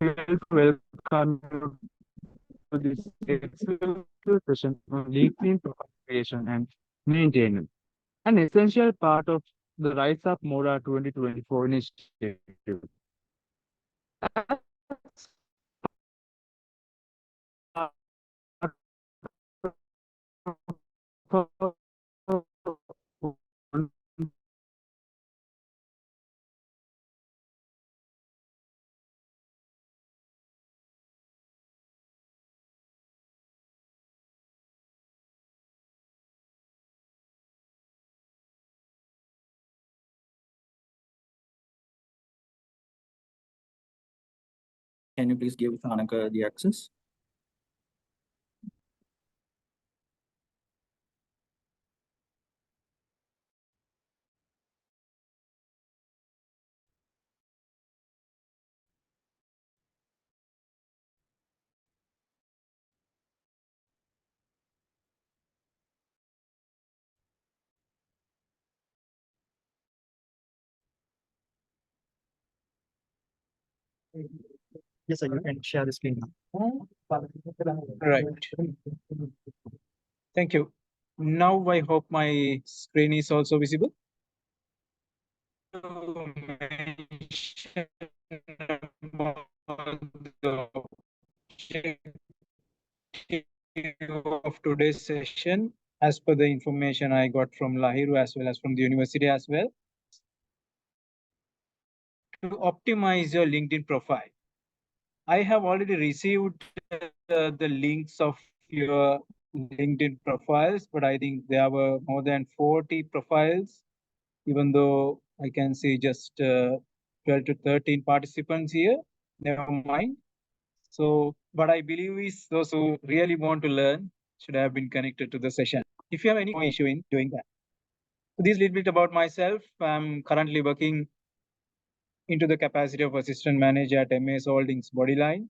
welcome you to this exclusive session on LinkedIn profile creation and maintenance, an essential part of the Rise Up Mora 2024 initiative. Can you please give Hanaka the access? Yes, sir, you can share the screen now. Right. Thank you. Now I hope my screen is also visible. Mention about the of today's session, as per the information I got from Lahiru as well as from the university as well, to optimize your LinkedIn profile. I have already received the links of your LinkedIn profiles, but I think there were more than 40 profiles, even though I can see just 12 to 13 participants here. Never mind. So, what I believe is those who really want to learn should have been connected to the session. If you have any issue in doing that. So, this little bit about myself. I'm currently working into the capacity of assistant manager at MS Holdings Bodyline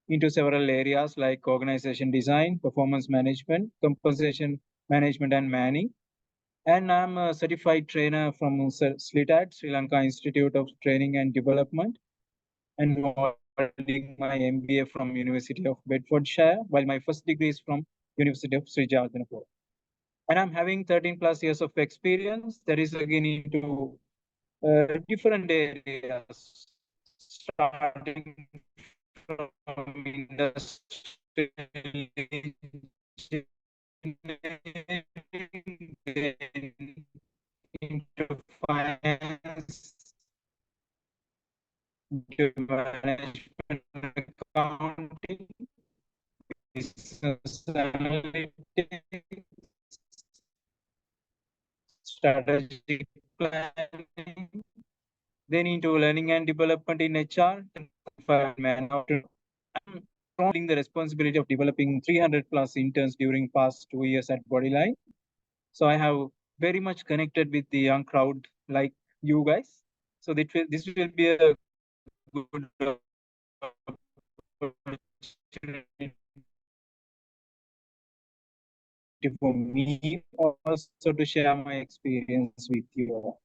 into several areas like organization design, performance management, compensation management, and manning. And I'm a certified trainer from SLITAD, Sri Lanka Institute of Training and Development, and holding my MBA from University of Bedfordshire, while my first degree is from University of Sri Jagannath. And I'm having 13 plus years of experience that is again into different areas, starting from industrial engineering, then into finance, into management accounting, business analytics, strategic planning, then into learning and development in HR, and I'm holding the responsibility of developing 300 plus interns during past 2 years at Bodyline. So I have very much connected with the young crowd like you guys. So this will be a good opportunity for me also to share my experience with you.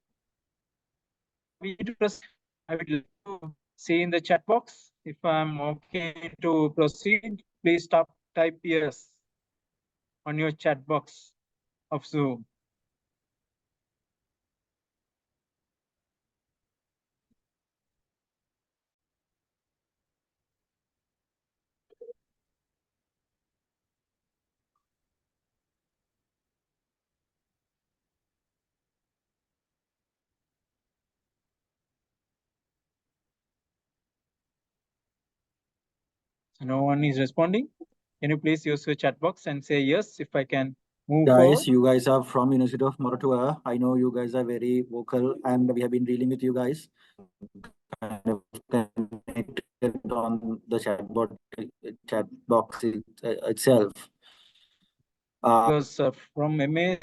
We need to proceed. I would like to see in the chat box if I'm okay to proceed. Please type yes on your chat box of Zoom. So no one is responding. Can you please use your chat box and say yes if I can move forward? Guys, you guys are from University of Moratuwa. I know you guys are very vocal and we have been dealing with you guys. Kind of connected on the chat box itself. Because from MS,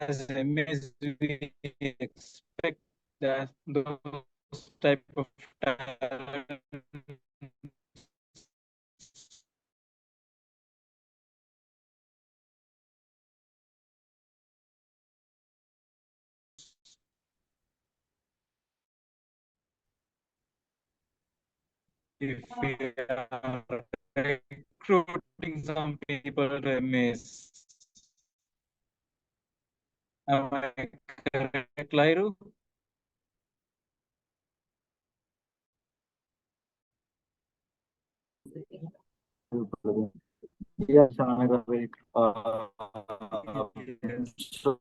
as MS, we expect that those type of talent if we are recruiting some people to MS. Am I correct, Lairu? Yes, I'm very. Yes. So,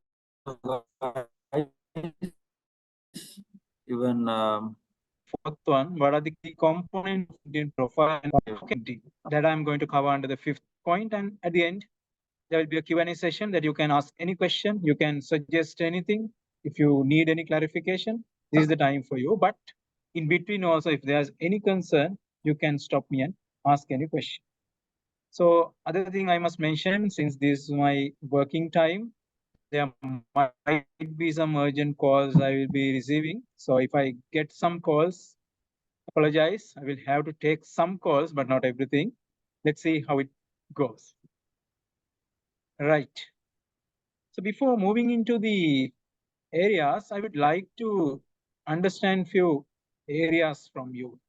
guys, even Fourth one, what are the key components in profile and marketing that I'm going to cover under the fifth point? And at the end, there will be a Q&A session that you can ask any question. You can suggest anything. If you need any clarification, this is the time for you. But in between also, if there's any concern, you can stop me and ask any question. So other thing I must mention, since this is my working time, there might be some urgent calls I will be receiving. So if I get some calls, apologize. I will have to take some calls, but not everything. Let's see how it goes. Right. So before moving into the areas, I would like to understand few areas from you.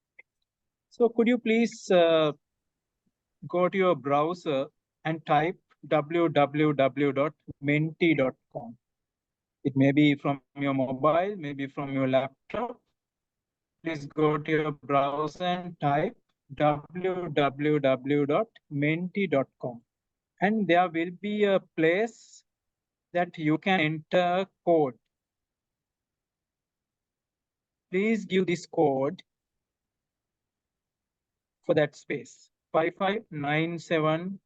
So could you please go to your browser and type www.menti.com. It may be from your mobile, maybe from your laptop. Please go to your browser and type www.menti.com. And there will be a place that you can enter code. Please give this code for that space, 5597961.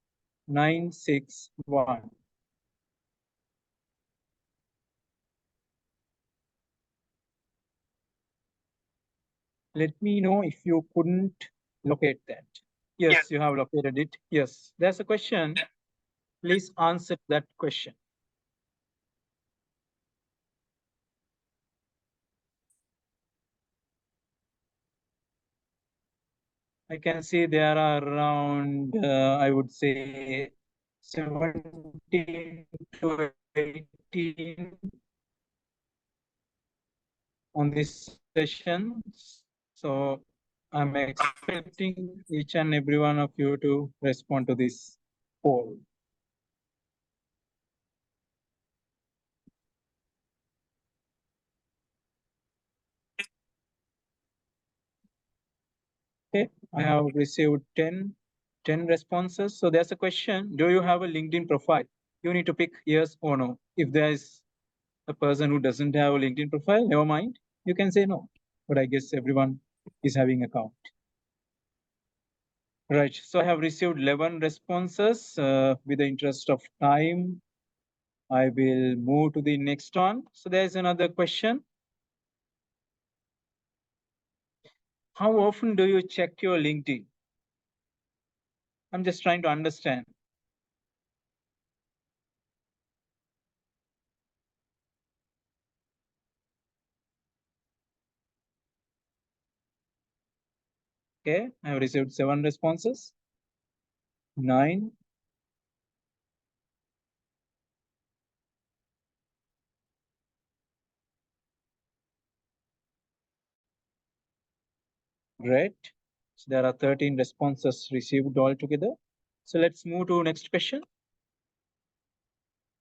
Let me know if you couldn't locate that. Yes, you have located it. Yes, there's a question. Please answer that question. I can see there are around, I would say, 17 to 18 on this session. So I'm expecting each and every one of you to respond to this poll. Okay, I have received 10 responses. So there's a question, do you have a LinkedIn profile? You need to pick yes or no. If there is a person who doesn't have a LinkedIn profile, never mind, you can say no. But I guess everyone is having account. Right, so I have received 11 responses. With the interest of time, I will move to the next one. So there's another question. How often do you check your LinkedIn? I'm just trying to understand. Okay, I have received 7 responses. 9. Great. So there are 13 responses received altogether. So let's move to next question.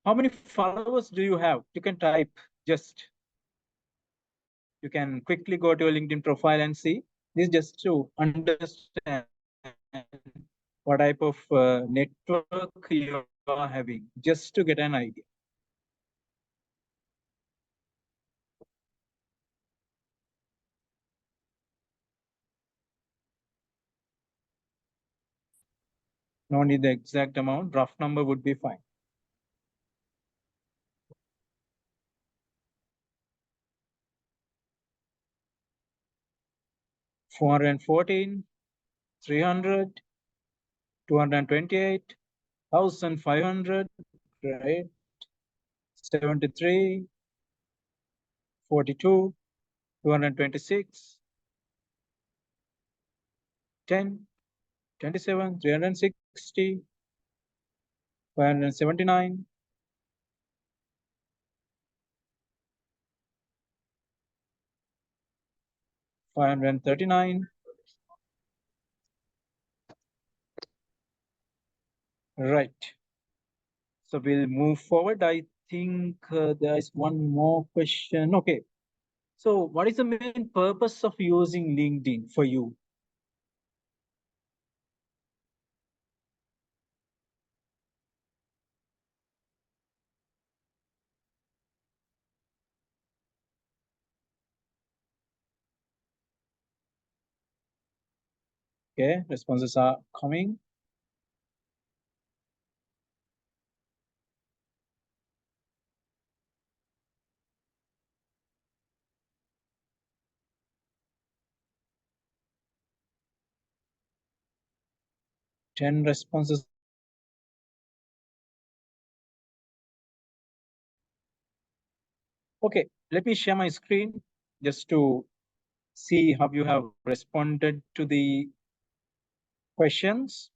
How many followers do you have? You can type just. You can quickly go to your LinkedIn profile and see. This is just to understand what type of network you are having, just to get an idea. No need the exact amount, rough number would be fine. $414, 300, 228, 1,500, right? 73, 42, 226, 10, 27, 360, 579, 539, Right. So we'll move forward. I think there is one more question. Okay. So what is the main purpose of using LinkedIn for you? Okay, responses are coming. Ten responses. Okay, let me share my screen just to see how you have responded to the questions.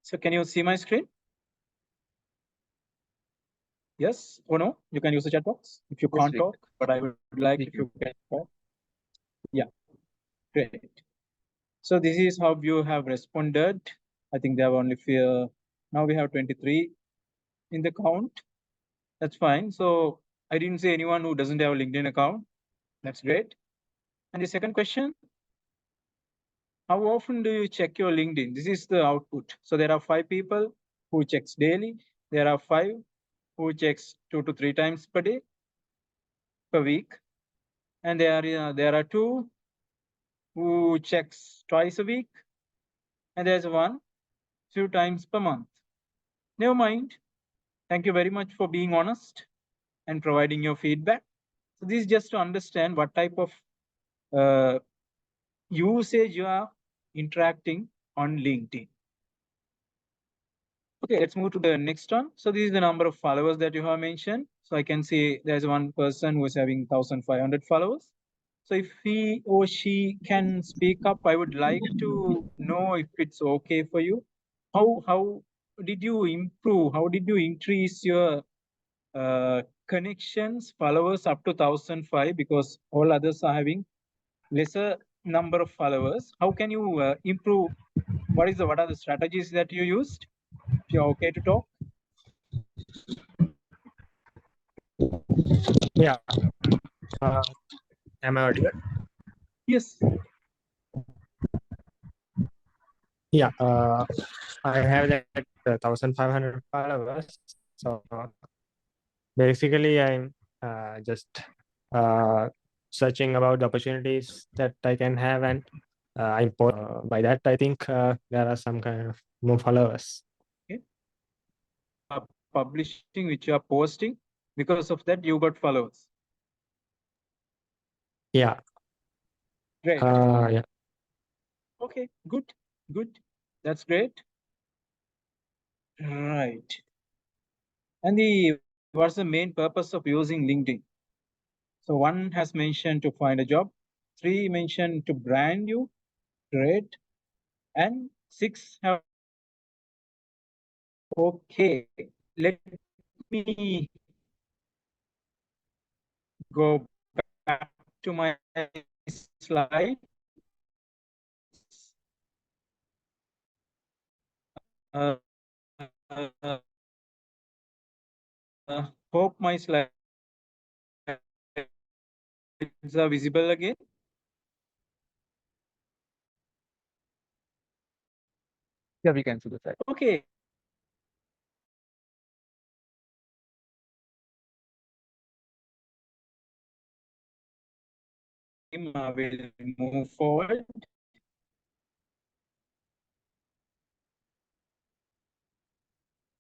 So can you see my screen? Yes or no? You can use the chat box if you Yes, can't we talk, but I would like we if you can talk. Yeah, great. So this is how you have responded. I think there are only few. Now we have 23 in the count. That's fine. So I didn't say anyone who doesn't have a LinkedIn account. That's great. And the second question, how often do you check your LinkedIn? This is the output. So there are 5 people who checks daily. There are 5 who checks 2 to 3 times per day, per week. And there are 2 who checks twice a week. And there's 1 few times per month. Never mind. Thank you very much for being honest and providing your feedback. So this is just to understand what type of uh, usage you are interacting on LinkedIn. Okay, let's move to the next one. So this is the number of followers that you have mentioned. So I can see there's one person who is having 1,500 followers. So if he or she can speak up, I would like to know if it's okay for you. How did you improve? How did you increase your connections, followers up to 1,005 because all others are having lesser number of followers? How can you improve? What are the strategies that you used? If you're okay to talk. Yeah. Am I audible? Yes. Yeah. I have that 1,500 followers. So basically, I'm just searching about the opportunities that I can have, and I'm by that I think there are some kind of more followers. Okay. Publishing, which you are posting, because of that you got followers. Yeah. Great. Yeah. Okay. Good. Good. That's great. Right. And what's the main purpose of using LinkedIn? So 1 has mentioned to find a job, 3 mentioned to brand you, great, and 6 have okay. Let me go back to my slide. Uh, uh, hope my slides are visible again. Yeah, we can see the site. Okay. We'll move forward.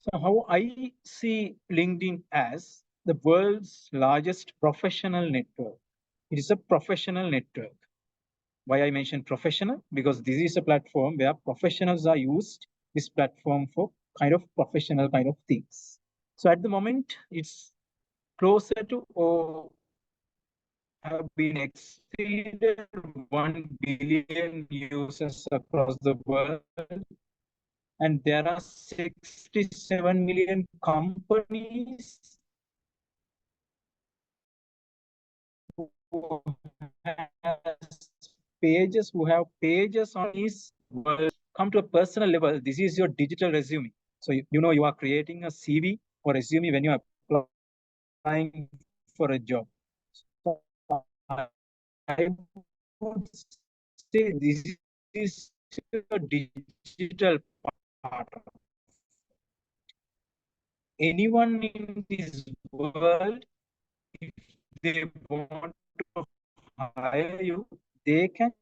So how I see LinkedIn as the world's largest professional network. It is a professional network. Why I mentioned professional? Because this is a platform where professionals are used this platform for kind of professional kind of things. So at the moment, it's closer to or have been exceeded 1 billion users across the world, and there are 67 million companies who have pages on this world. Come to a personal level, this is your digital resume. So you know you are creating a CV or resume when you are applying for a job. So I would say this is a digital part. Anyone in this world, if they want to hire you, they can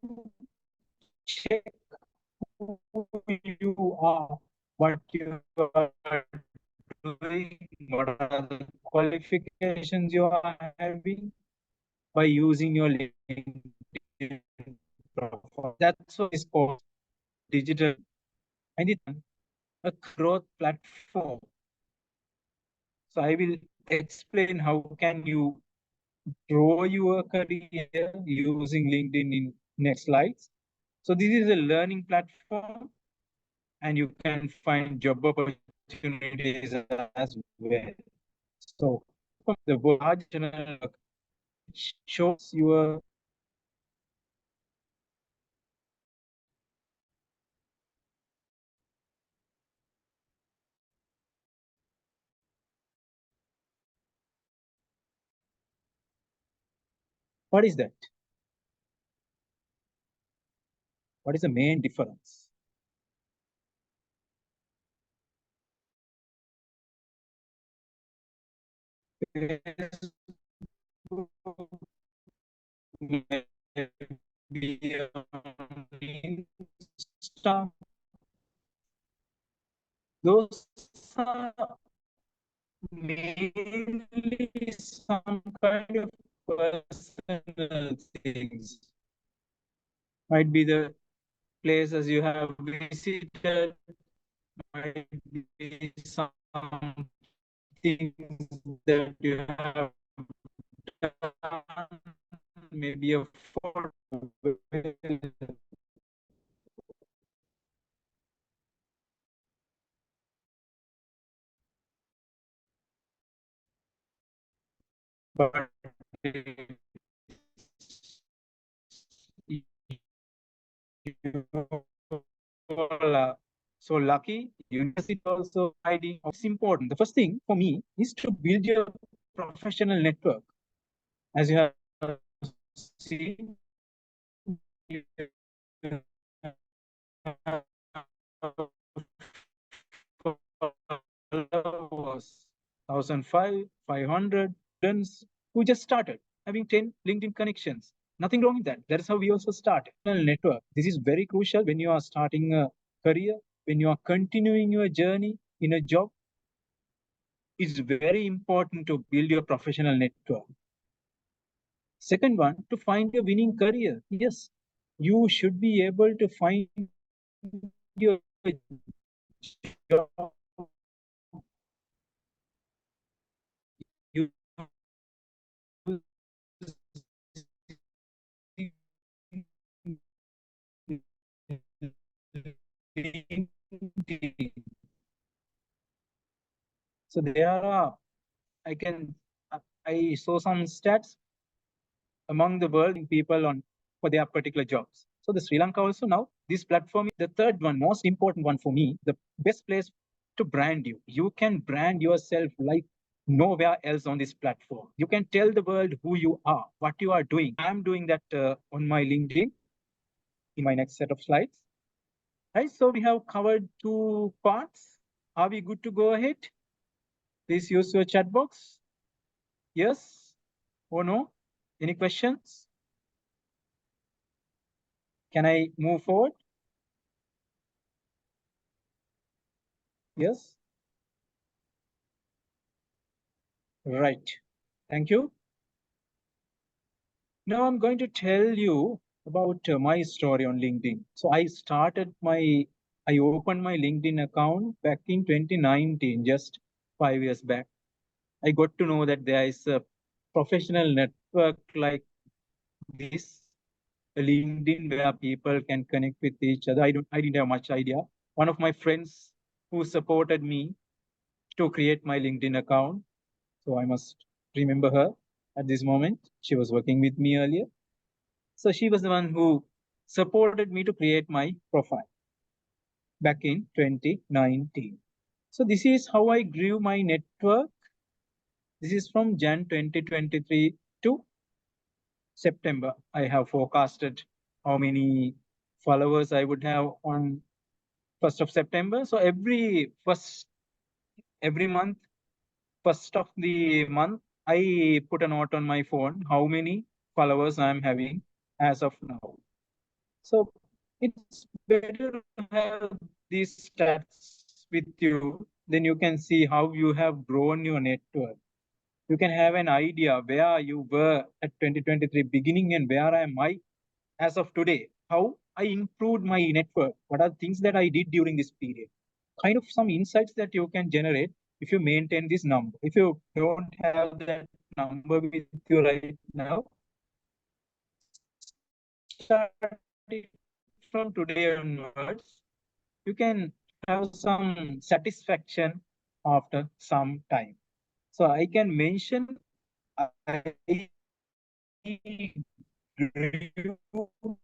check who you are, what you are doing, what are the qualifications you are having by using your LinkedIn profile. That's what is called digital. And it's a growth platform. So I will explain how can you grow your career using LinkedIn in next slides. So this is a learning platform, and you can find job opportunities as well. So from the large channel shows your what is that? What is the main difference? Maybe on Insta. Those are mainly some kind of personal things. Might be the places you have visited, might be some things that you have done, maybe a photo. But you all are so lucky. University also hiding. It's important. The first thing for me is to build your professional network. As you have seen, you have followers, 1,500 students who just started having 10 LinkedIn connections. Nothing wrong with that. That is how we also start. Network. This is very crucial when you are starting a career, when you are continuing your journey in a job. It's very important to build your professional network. Second one, to find a winning career. Yes, you should be able to find your job. You so there are, I saw some stats among the world people on for their particular jobs. So the Sri Lanka also now, this platform is the third one, most important one for me, the best place to brand you. You can brand yourself like nowhere else on this platform. You can tell the world who you are, what you are doing. I'm doing that on my LinkedIn in my next set of slides. Right, so we have covered 2 parts. Are we good to go ahead? Please use your chat box. Yes or no? Any questions? Can I move forward? Yes. Right. Thank you. Now I'm going to tell you about my story on LinkedIn. So I opened my LinkedIn account back in 2019, just 5 years back. I got to know that there is a professional network like this LinkedIn where people can connect with each other. I didn't have much idea. One of my friends who supported me to create my LinkedIn account. So I must remember her at this moment. She was working with me earlier. So she was the one who supported me to create my profile back in 2019. So this is how I grew my network. This is from Jan 2023 to September. I have forecasted how many followers I would have on 1st of September. So every month, 1st of the month, I put a note on my phone how many followers I'm having as of now. So it's better to have these stats with you. Then you can see how you have grown your network. You can have an idea where you were at 2023 beginning and where am I as of today. How I improved my network. What are things that I did during this period? Kind of some insights that you can generate if you maintain this number. If you don't have that number with you right now, start it from today onwards. You can have some satisfaction after some time. So I can mention I grew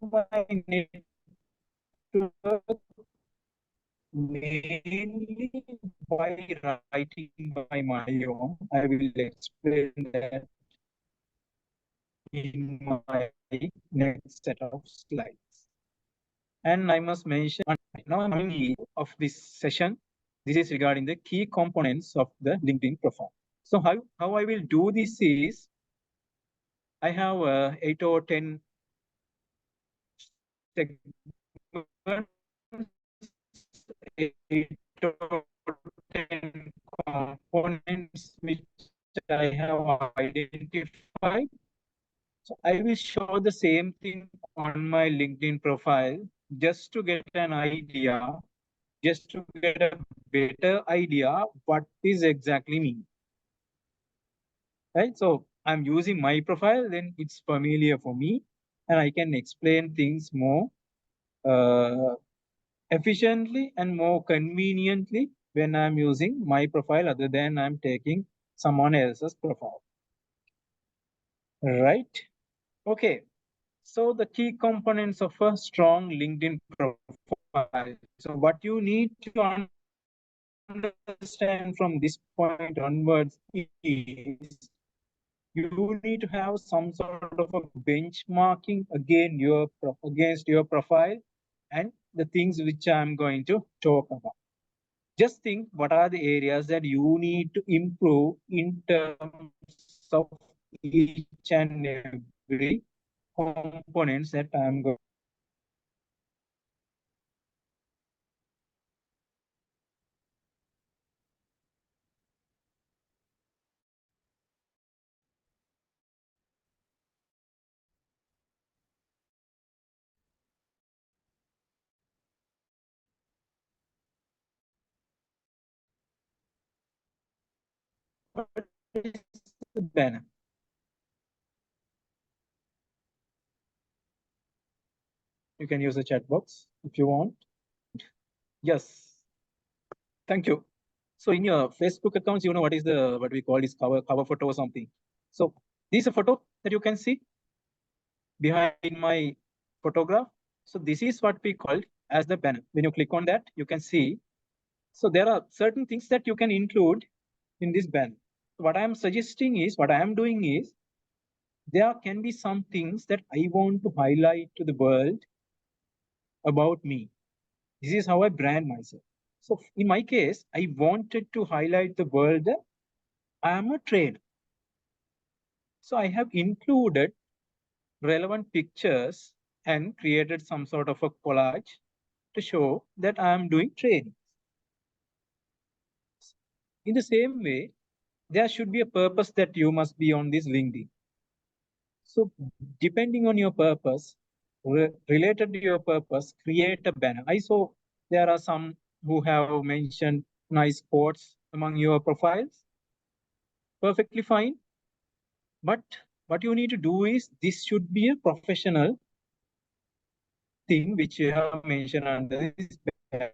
my network mainly by writing by my own. I will explain that in my next set of slides. And I must mention now I'm coming of this session. This is regarding the key components of the LinkedIn profile. So how I will do this is I have 8 or 10 segments, 8 or 10 components which I have identified. So I will show the same thing on my LinkedIn profile just to get an idea, just to get a better idea what is exactly me. Right? So I'm using my profile, then it's familiar for me, and I can explain things more efficiently and more conveniently when I'm using my profile other than I'm taking someone else's profile. Right? Okay. So the key components of a strong LinkedIn profile. So what you need to understand from this point onwards is you need to have some sort of a benchmarking against your profile and the things which I'm going to talk about. Just think what are the areas that you need to improve in terms of each and every components that I'm going. The banner. You can use the chat box if you want. Yes. Thank you. So in your Facebook accounts, you know what is what we call is cover photo or something. So this is a photo that you can see behind my photograph. So this is what we call as the banner. When you click on that, you can see. So there are certain things that you can include in this banner. What I am suggesting is, what I am doing is, there can be some things that I want to highlight to the world about me. This is how I brand myself. So in my case, I wanted to highlight the world that I am a trainer. So I have included relevant pictures and created some sort of a collage to show that I am doing training. In the same way, there should be a purpose that you must be on this LinkedIn. So depending on your purpose, related to your purpose, create a banner. I saw there are some who have mentioned nice quotes among your profiles. Perfectly fine. But what you need to do is, this should be a professional thing which you have mentioned under this band.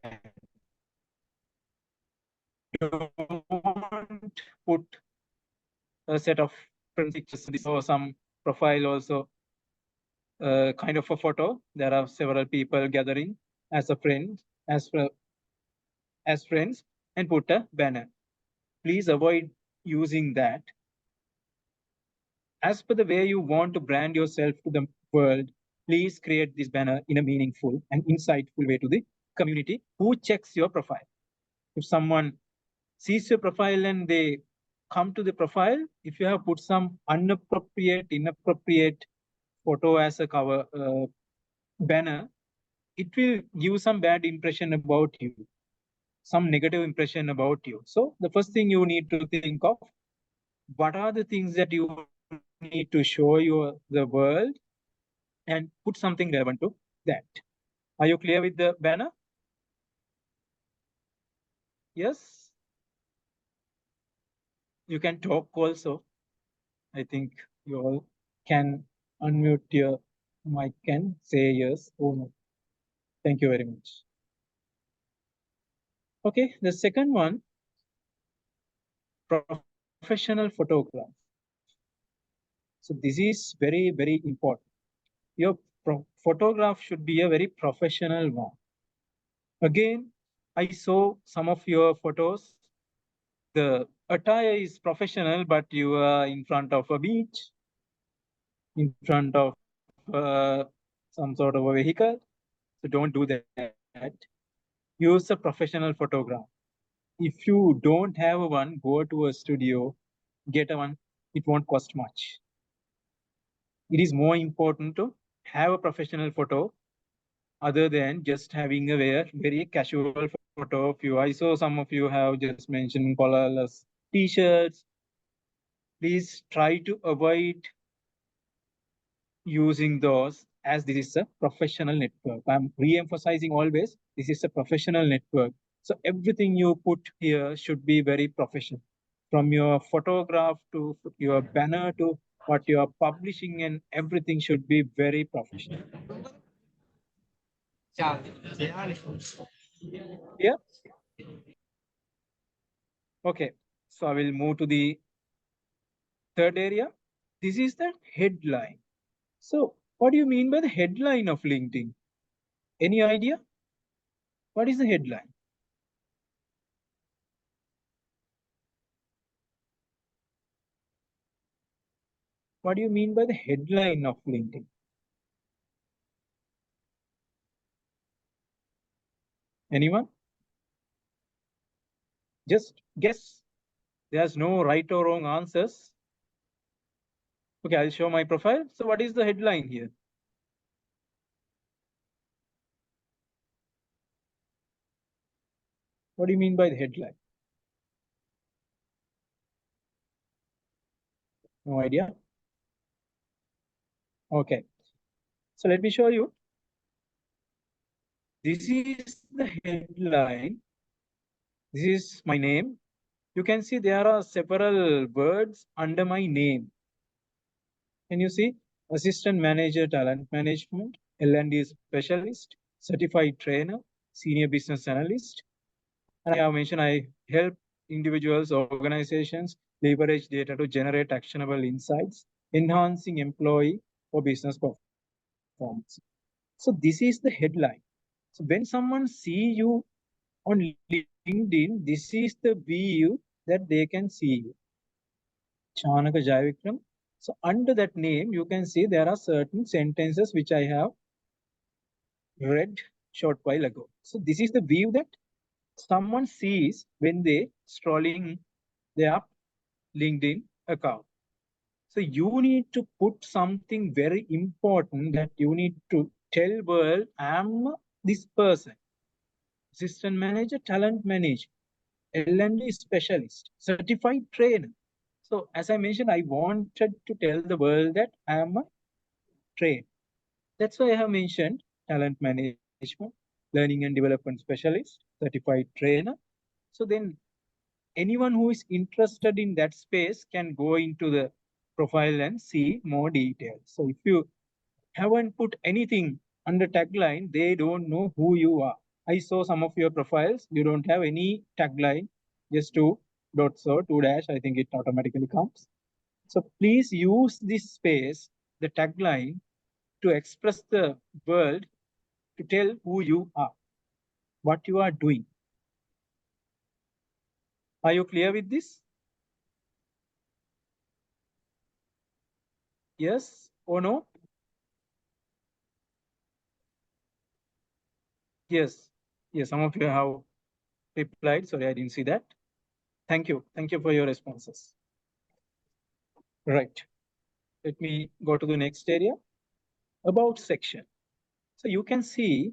Don't put a set of pictures or some profile also, kind of a photo. There are several people gathering as a friend, as friends, and put a banner. Please avoid using that. As per the way you want to brand yourself to the world, please create this banner in a meaningful and insightful way to the community who checks your profile. If someone sees your profile and they come to the profile, if you have put some inappropriate photo as a cover banner, it will give some bad impression about you, some negative impression about you. So the first thing you need to think of, what are the things that you need to show the world, and put something relevant to that. Are you clear with the banner? Yes? You can talk also. I think you all can unmute your mic and say yes or no. Thank you very much. Okay, the second one, professional photograph. So this is very, very important. Your photograph should be a very professional one. Again, I saw some of your photos. The attire is professional, but you are in front of a beach, in front of some sort of a vehicle. So don't do that. Use a professional photograph. If you don't have one, go to a studio, get a one. It won't cost much. It is more important to have a professional photo other than just having a very casual photo of you. I saw some of you have just mentioned colorless t-shirts. Please try to avoid using those, as this is a professional network. I'm re-emphasizing always, this is a professional network. So everything you put here should be very professional. From your photograph to your banner to what you are publishing, and everything should be very professional. Yeah. Okay. So I will move to the third area. This is the headline. So what do you mean by the headline of LinkedIn? Any idea? What is the headline? What do you mean by the headline of LinkedIn? Anyone? Just guess. There's no right or wrong answers. Okay, I'll show my profile. So what is the headline here? What do you mean by the headline? No idea? Okay. So let me show you. This is the headline. This is my name. You can see there are several words under my name. Can you see? Assistant Manager, Talent Management, L&D Specialist, Certified Trainer, Senior Business Analyst. And I have mentioned I help individuals, organizations leverage data to generate actionable insights, enhancing employee or business performance. So this is the headline. So when someone see you on LinkedIn, this is the view that they can see you. Chanaka Jayavikram. So under that name, you can see there are certain sentences which I have read short while ago. So this is the view that someone sees when they scrolling their LinkedIn account. So you need to put something very important that you need to tell world, I'm this person, assistant manager, talent manager, L&D specialist, certified trainer. So as I mentioned, I wanted to tell the world that I am a trainer. That's why I have mentioned talent management, learning and development specialist, certified trainer. So then anyone who is interested in that space can go into the profile and see more details. So if you haven't put anything under tagline, they don't know who you are. I saw some of your profiles. You don't have any tagline, just two dots or two dash. I think it automatically comes. So please use this space, the tagline, to express the world, to tell who you are, what you are doing. Are you clear with this? Yes or no? Yes. Yes, some of you have replied. Sorry, I didn't see that. Thank you. Thank you for your responses. Right. Let me go to the next area, about section. So you can see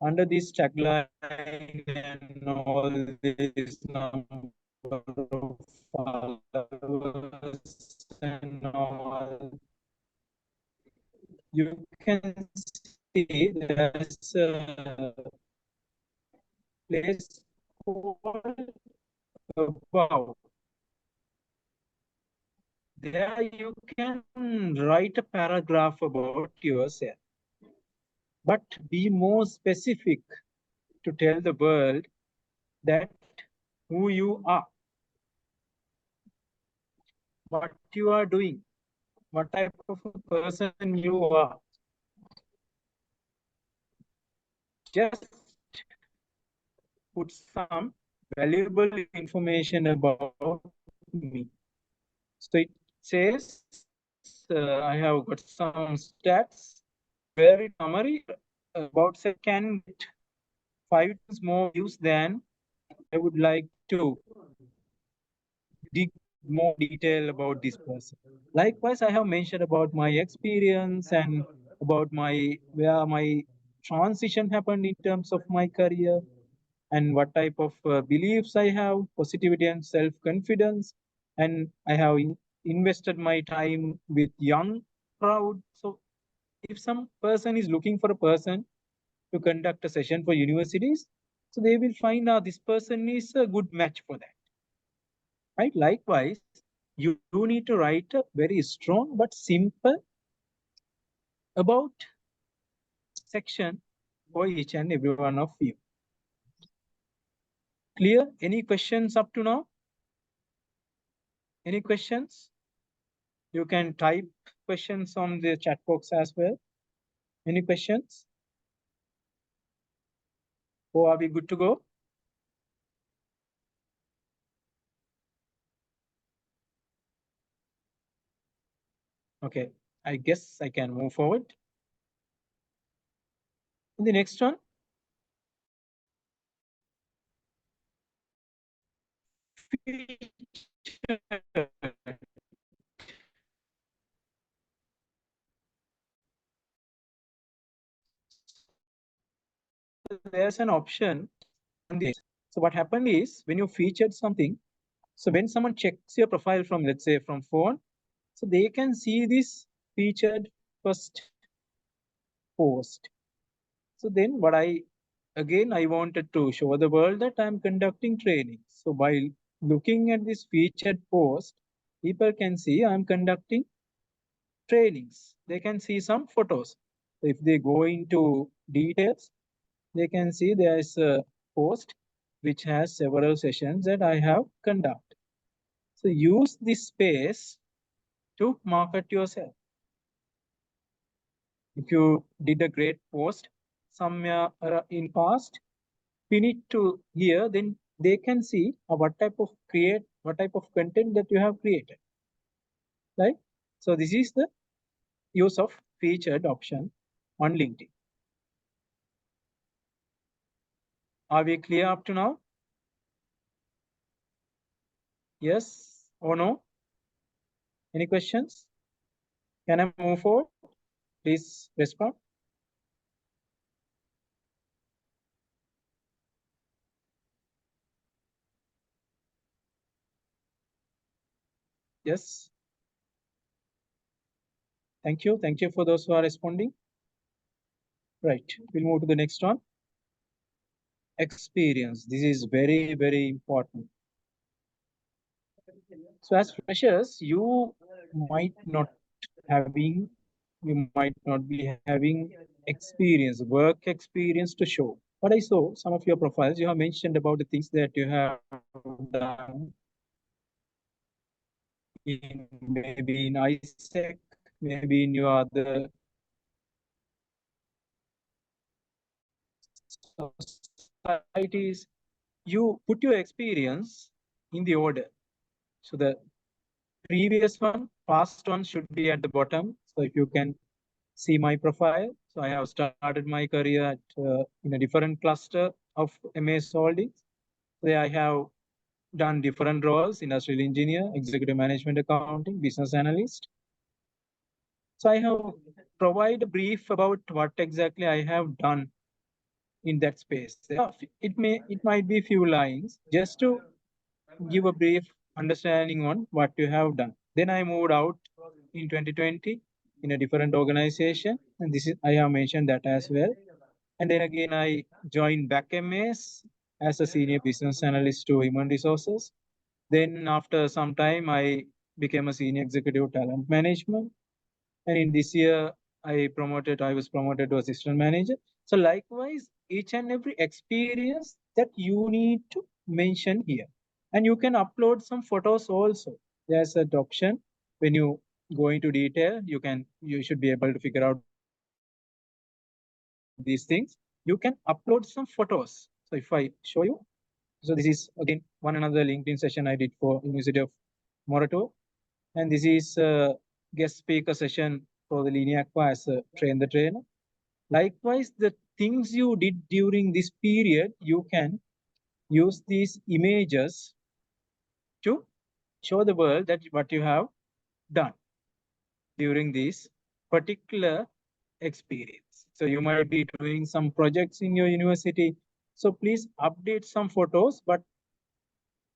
under this tagline and all this number of followers and all, you can see there's a place called about. There you can write a paragraph about yourself, but be more specific to tell the world that who you are, what you are doing, what type of a person you are. Just put some valuable information about me. So it says, I have got some stats. Very summary about say can get 5 times more views than I would like to dig more detail about this person. Likewise, I have mentioned about my experience and about my where my transition happened in terms of my career and what type of beliefs I have, positivity and self-confidence, and I have invested my time with young crowd. So if some person is looking for a person to conduct a session for universities, so they will find out this person is a good match for that. Right? Likewise, you do need to write a very strong but simple about section for each and every one of you. Clear? Any questions up to now? Any questions? You can type questions on the chat box as well. Any questions? Or are we good to go? Okay, I guess I can move forward. The next one. There's an option on this. So what happened is when you featured something, so when someone checks your profile from, let's say, from phone, so they can see this featured first post. So then what I wanted to show the world that I'm conducting training. So by looking at this featured post, people can see I'm conducting trainings. They can see some photos. If they go into details, they can see there is a post which has several sessions that I have conducted. So use this space to market yourself. If you did a great post somewhere in past, pin it to here, then they can see what type of content that you have created. Right? So this is the use of featured option on LinkedIn. Are we clear up to now? Yes or no? Any questions? Can I move forward? Please respond. Yes. Thank you. Thank you for those who are responding. Right. We'll move to the next one. Experience. This is very, very important. So as freshers, you might not having you might not be having experience, work experience to show. But I saw some of your profiles. You have mentioned about the things that you have done in maybe in ISEC, maybe in your other societies. You put your experience in the order. So the previous one, past one should be at the bottom. So if you can see my profile, so I have started my career at, in a different cluster of MS Holdings. There I have done different roles: industrial engineer, executive management accounting, business analyst. So I have provided a brief about what exactly I have done in that space. It might be few lines just to give a brief understanding on what you have done. Then I moved out in 2020 in a different organization, and this is I have mentioned that as well. And then again I joined back MS as a senior business analyst to human resources. Then after some time I became a senior executive talent management, and in this year I was promoted to assistant manager. So likewise, each and every experience that you need to mention here, and you can upload some photos also. There's an option when you go into detail, you should be able to figure out these things. You can upload some photos. So if I show you, so this is again one another LinkedIn session I did for University of Moratuwa, and this is a guest speaker session for the Aqua as a train the trainer. Likewise, the things you did during this period, you can use these images to show the world that what you have done during this particular experience. So you might be doing some projects in your university. So please update some photos, but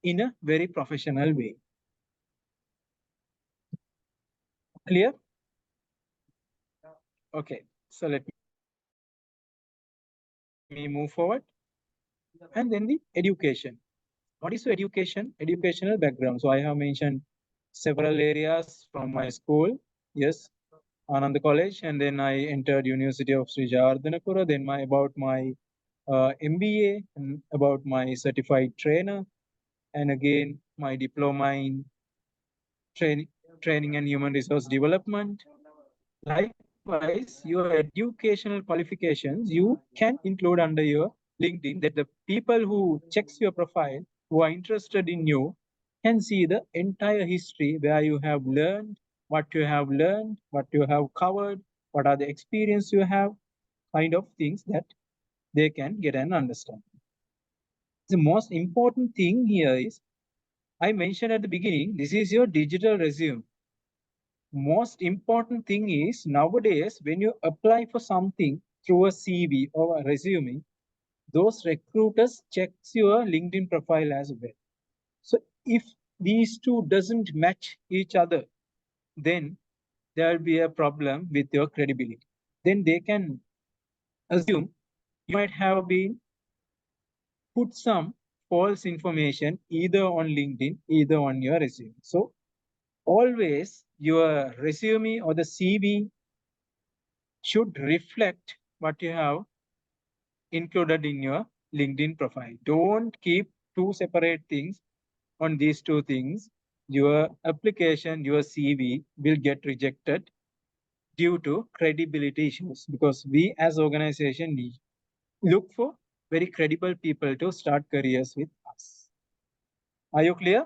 in a very professional way. Clear? Okay, so let me move forward. And then the education. What is your educational background? So I have mentioned several areas from my school. Yes, Anand College, and then I entered University of Sri Jayawardhanapura. Then about my MBA, and about my certified trainer, and again my diploma in training and human resource development. Likewise, your educational qualifications you can include under your LinkedIn, that the people who checks your profile, who are interested in you, can see the entire history where you have learned, what you have learned, what you have covered, what are the experience you have, kind of things that they can get and understand. The most important thing here is, I mentioned at the beginning, this is your digital resume. Most important thing is, nowadays when you apply for something through a CV or a resume, those recruiters checks your LinkedIn profile as well. So if these two doesn't match each other, then there will be a problem with your credibility. Then they can assume you might have been put some false information either on LinkedIn, either on your resume. So always your resume or the CV should reflect what you have included in your LinkedIn profile. Don't keep two separate things on these two things. Your application, your CV will get rejected due to credibility issues, because we as organization look for very credible people to start careers with us. Are you clear?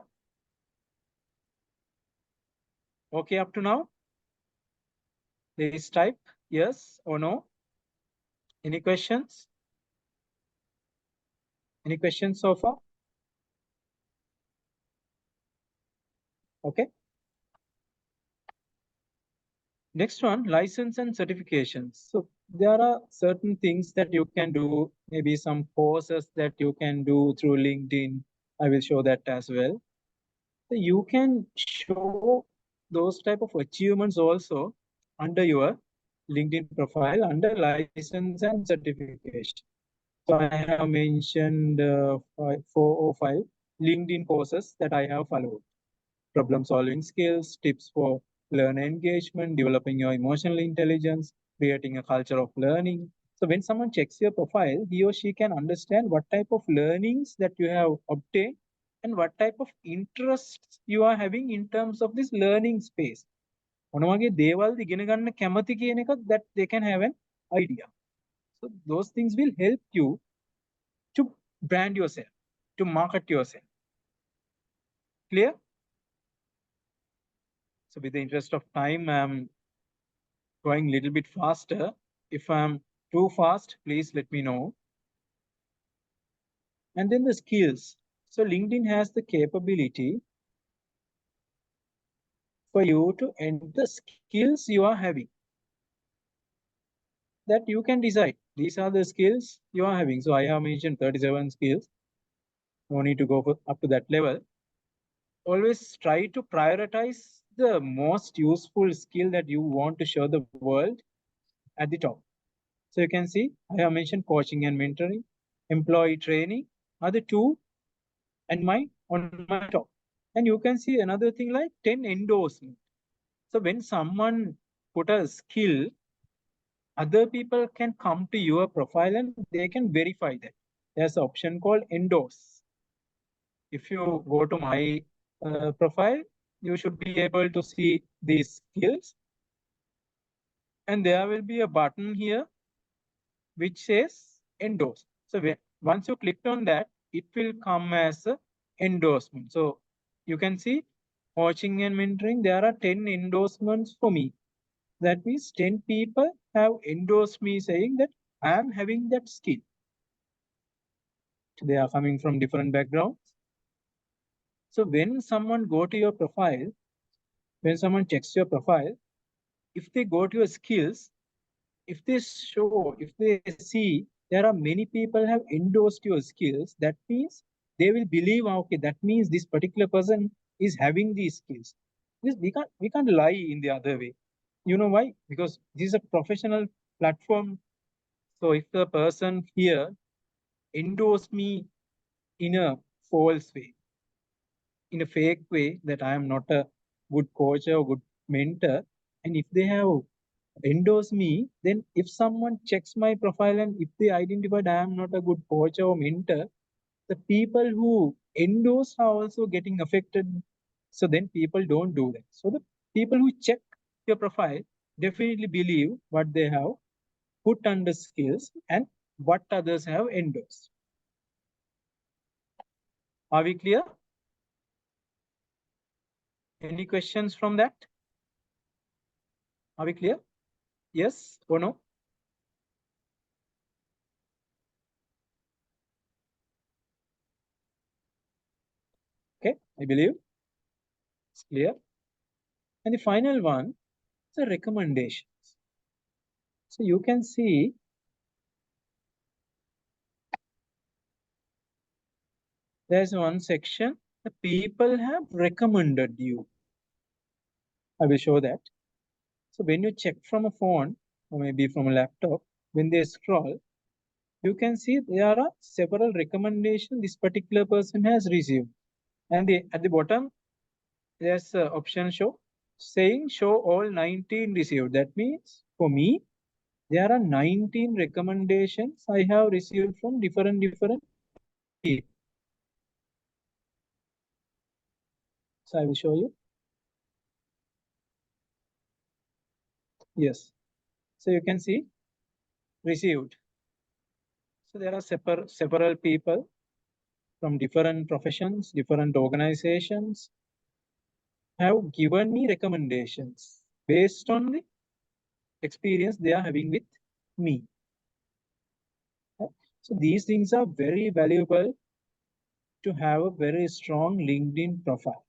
Okay up to now? Please type yes or no. Any questions? Any questions so far? Okay. Next one, license and certifications. So there are certain things that you can do, maybe some courses that you can do through LinkedIn. I will show that as well. So you can show those type of achievements also under your LinkedIn profile under license and certification. So I have mentioned 4 or 5 LinkedIn courses that I have followed. Problem solving skills, tips for learner engagement, developing your emotional intelligence, creating a culture of learning. So when someone checks your profile, he or she can understand what type of learnings that you have obtained and what type of interests you are having in terms of this learning space. මොනවගේ දේවල්ද ඉගෙන ගන්න කැමති කියන එකක් that they can have an idea. So those things will help you to brand yourself, to market yourself. Clear? So with the interest of time, I'm going a little bit faster. If I'm too fast, please let me know. And then the skills. So LinkedIn has the capability for you to enter the skills you are having, that you can decide. These are the skills you are having. So I have mentioned 37 skills. No need to go up to that level. Always try to prioritize the most useful skill that you want to show the world at the top. So you can see I have mentioned coaching and mentoring, employee training are the two and on my top. And you can see another thing like 10 endorsement. So when someone put a skill, other people can come to your profile and they can verify that. There's an option called endorse. If you go to my profile, you should be able to see these skills. And there will be a button here which says endorse. So once you clicked on that, it will come as a endorsement. So you can see coaching and mentoring, there are 10 endorsements for me. That means 10 people have endorsed me saying that I am having that skill. They are coming from different backgrounds. So when someone go to your profile, when someone checks your profile, if they go to your skills, if they see there are many people have endorsed your skills, that means they will believe, okay, that means this particular person is having these skills. Because we can't lie in the other way. You know why? Because this is a professional platform. So if the person here endorse me in a false way, in a fake way, that I am not a good coach or good mentor, and if they have endorse me, then if someone checks my profile and if they identified I am not a good coach or mentor, the people who endorse are also getting affected. So then people don't do that. So the people who check your profile definitely believe what they have put under skills and what others have endorsed. Are we clear? Any questions from that? Are we clear? Yes or no? Okay, I believe it's clear. And the final one is the recommendations. So you can see there's one section, the people have recommended you. I will show that. So when you check from a phone or maybe from a laptop, when they scroll, you can see there are several recommendations this particular person has received. And at the bottom, there's an option saying show all 19 received. That means for me, there are 19 recommendations I have received from different people. So I will show you. Yes. So you can see received. So there are several people from different professions, different organizations have given me recommendations based on the experience they are having with me. So these things are very valuable to have a very strong LinkedIn profile.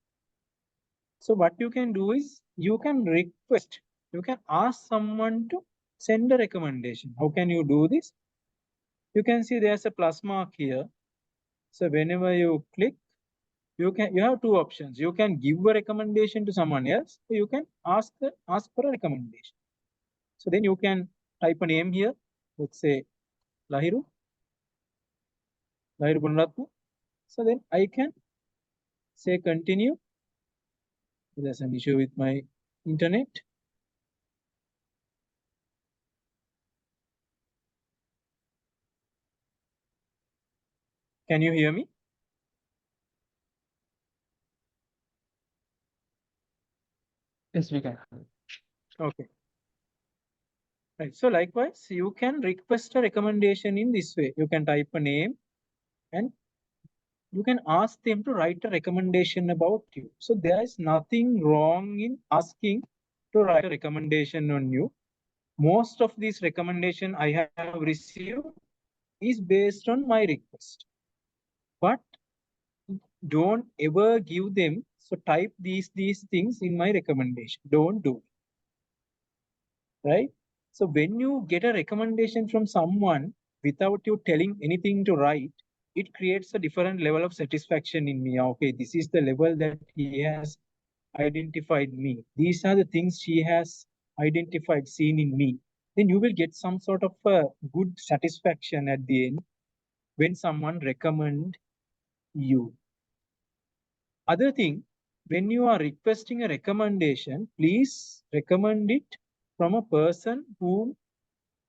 So what you can do is you can request, you can ask someone to send a recommendation. How can you do this? You can see there's a plus mark here. So whenever you click, you have two options. You can give a recommendation to someone else, or you can ask for a recommendation. So then you can type a name here. Let's say Lahiru Punratpu. So then I can say continue. There's an issue with my internet? Can you hear me? Yes, we can. Okay. Right. So likewise, you can request a recommendation in this way. You can type a name and you can ask them to write a recommendation about you. So there is nothing wrong in asking to write a recommendation on you. Most of these recommendation I have received is based on my request. But don't ever give them, so type these things in my recommendation. Don't do it, right? So when you get a recommendation from someone without you telling anything to write, it creates a different level of satisfaction in me. Okay, this is the level that he has identified me. These are the things she has identified, seen in me. Then you will get some sort of a good satisfaction at the end when someone recommend you. Other thing, when you are requesting a recommendation, please recommend it from a person whom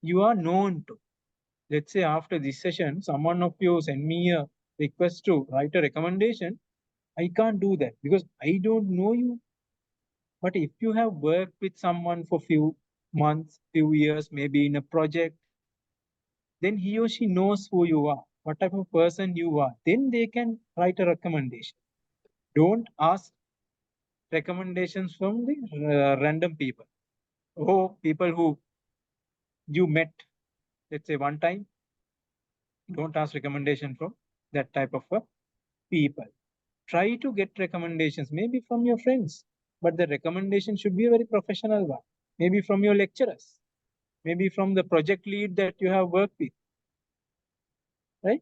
you are known to. Let's say after this session, someone of you send me a request to write a recommendation. I can't do that because I don't know you. But if you have worked with someone for few months, few years, maybe in a project, then he or she knows who you are, what type of person you are. Then they can write a recommendation. Don't ask recommendations from the random people or people who you met, let's say one time. Don't ask recommendation from that type of people. Try to get recommendations, maybe from your friends, but the recommendation should be a very professional one. Maybe from your lecturers, maybe from the project lead that you have worked with, right?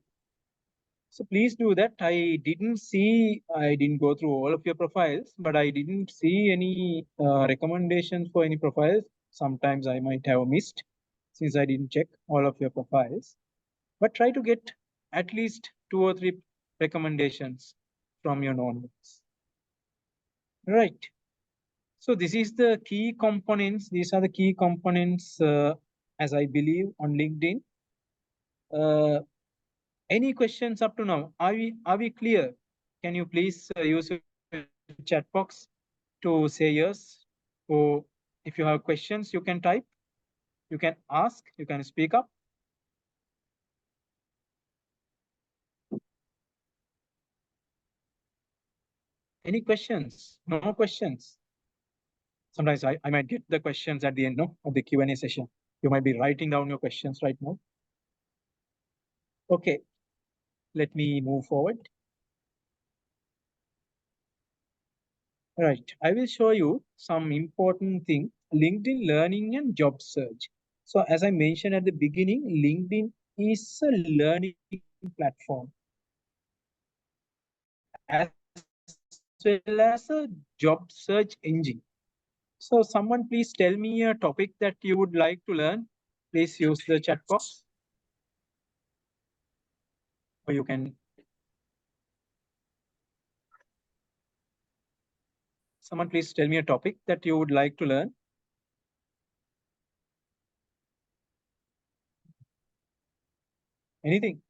So please do that. I didn't go through all of your profiles, but I didn't see any recommendations for any profiles. Sometimes I might have missed since I didn't check all of your profiles. But try to get at least 2 or 3 recommendations from your known ones. Right. So this is the key components. These are the key components, as I believe, on LinkedIn. Any questions up to now? Are we clear? Can you please use your chat box to say yes? Or if you have questions, you can type, you can ask, you can speak up. Any questions? No questions. Sometimes I might get the questions at the end of the Q&A session. You might be writing down your questions right now. Okay, let me move forward. Right, I will show you some important thing, LinkedIn learning and job search. So as I mentioned at the beginning, LinkedIn is a learning platform as well as a job search engine. So someone please tell me a topic that you would like to learn. Please use the chat box. Or you can. Someone please tell me a topic that you would like to learn. Anything?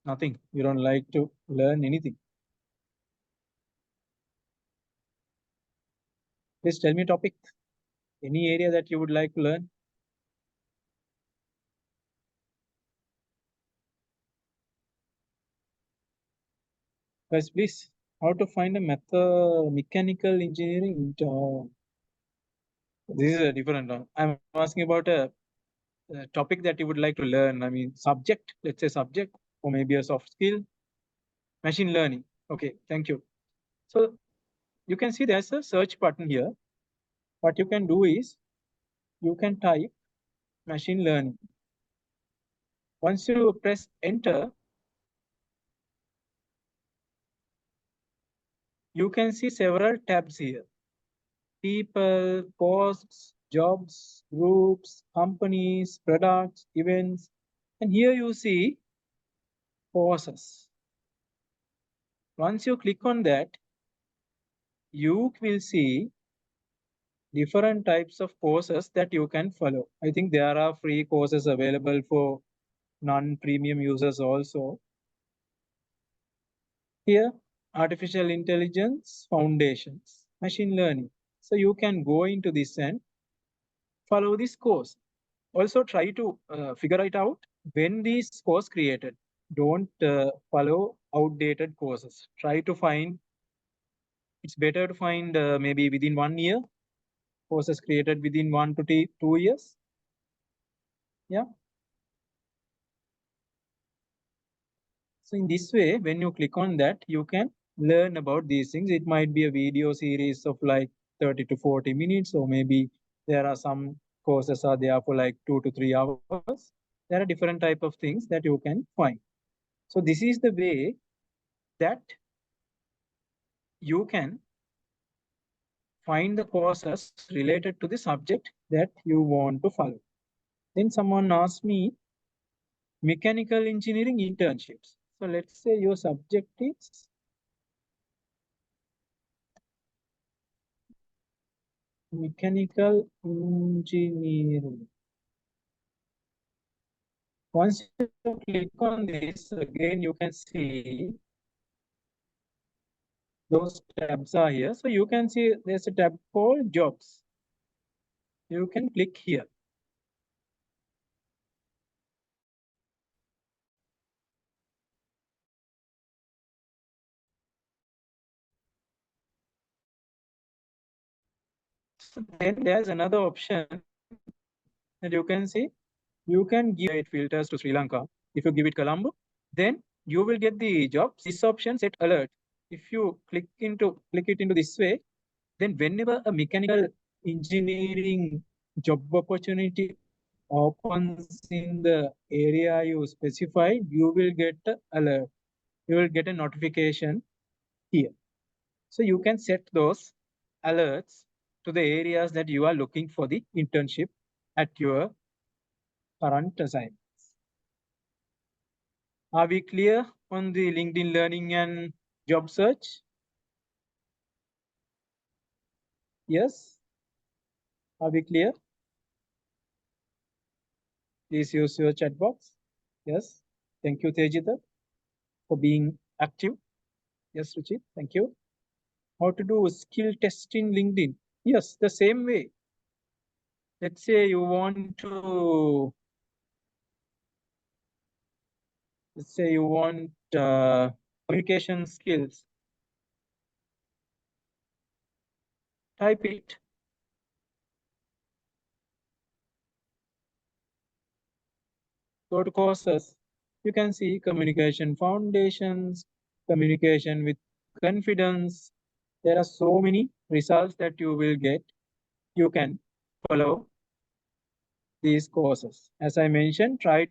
Nothing. You don't like to learn anything. Please tell me a topic. Any area that you would like to learn. Guys, please, how to find a mechanical engineering? This is a different one. I'm asking about a topic that you would like to learn. I mean, subject, let's say subject, or maybe a soft skill. Machine learning. Okay, thank you. So you can see there's a search button here. What you can do is you can type machine learning. Once you press enter, you can see several tabs here. People, posts, jobs, groups, companies, products, events. And here you see courses. Once you click on that, you will see different types of courses that you can follow. I think there are free courses available for non-premium users also. Here, artificial intelligence foundations, machine learning. So you can go into this and follow this course. Also try to figure it out when this course created. Don't follow outdated courses. Try to find, it's better to find maybe within 1 year, courses created within 1 to 2 years. Yeah. So in this way, when you click on that, you can learn about these things. It might be a video series of like 30 to 40 minutes, or maybe there are some courses are there for like 2 to 3 hours. There are different type of things that you can find. So this is the way that you can find the courses related to the subject that you want to follow. Then someone asked me mechanical engineering internships. So let's say your subject is mechanical engineering. Once you click on this, again you can see those tabs are here. So you can see there's a tab called jobs. You can click here. So then there's another option that you can see. You can give it filters to Sri Lanka. If you give it Colombo, then you will get the jobs. This option set alert. If you click it into this way, then whenever a mechanical engineering job opportunity opens in the area you specify, you will get an alert. You will get a notification here. So you can set those alerts to the areas that you are looking for the internship at your current assignment. Are we clear on the LinkedIn learning and job search? Yes? Are we clear? Please use your chat box. Yes. Thank you, Tejita, for being active. Yes, Ruchi. Thank you. How to do skill test in LinkedIn? Yes, the same way. Let's say you want to, let's say you want communication skills. Type it. Go to courses. You can see communication foundations, communication with confidence. There are so many results that you will get. You can follow these courses. As I mentioned, try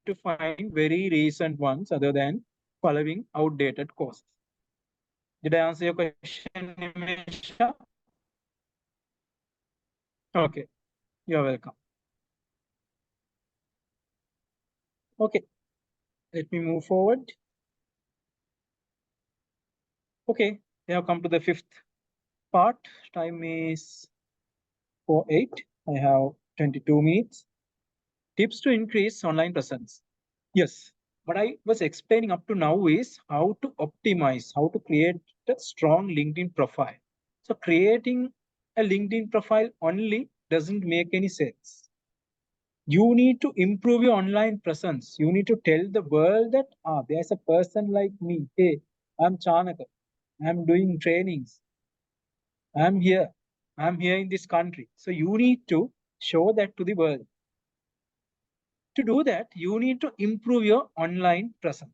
to find very recent ones other than following outdated courses. Did I answer your question, Nimesha? Okay, you're welcome. Okay, let me move forward. Okay, we have come to the fifth part. Time is 4:08. I have 22 minutes. Tips to increase online presence. Yes, what I was explaining up to now is how to optimize, how to create a strong LinkedIn profile. So creating a LinkedIn profile only doesn't make any sense. You need to improve your online presence. You need to tell the world that there's a person like me. Hey, I'm Chanaka. I'm doing trainings. I'm here. I'm here in this country. So you need to show that to the world. To do that, you need to improve your online presence.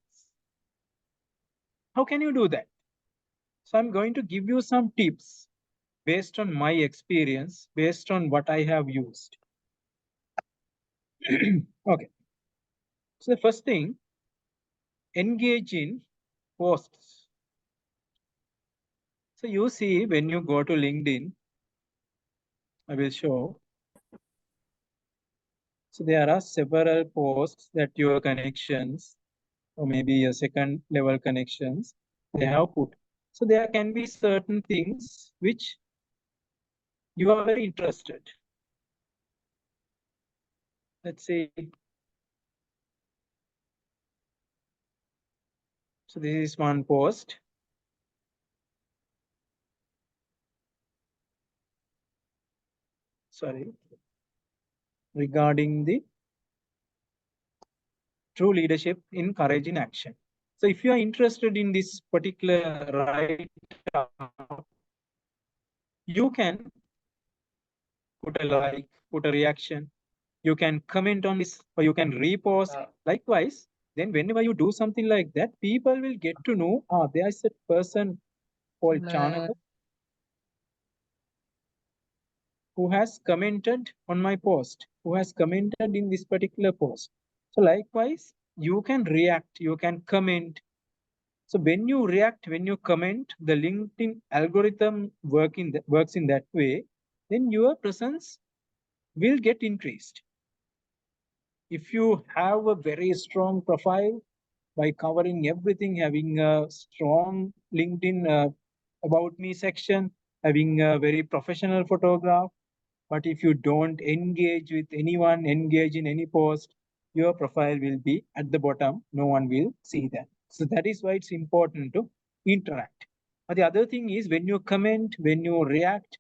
How can you do that? So I'm going to give you some tips based on my experience, based on what I have used. Okay. So the first thing, engage in posts. So you see when you go to LinkedIn, I will show. So there are several posts that your connections, or maybe your second level connections, they have put. So there can be certain things which you are very interested. Let's say, so this is one post. Sorry, regarding the true leadership in courage in action. So if you are interested in this particular write-up, you can put a like, put a reaction, you can comment on this, or you can repost. Likewise, then whenever you do something like that, people will get to know, there is a person called Chanaka who has commented on my post, who has commented in this particular post. So likewise, you can react, you can comment. So when you react, when you comment, the LinkedIn algorithm works in that way, then your presence will get increased. If you have a very strong profile by covering everything, having a strong LinkedIn about me section, having a very professional photograph, but if you don't engage with anyone, engage in any post, your profile will be at the bottom. No one will see that. So that is why it's important to interact. But the other thing is when you comment, when you react,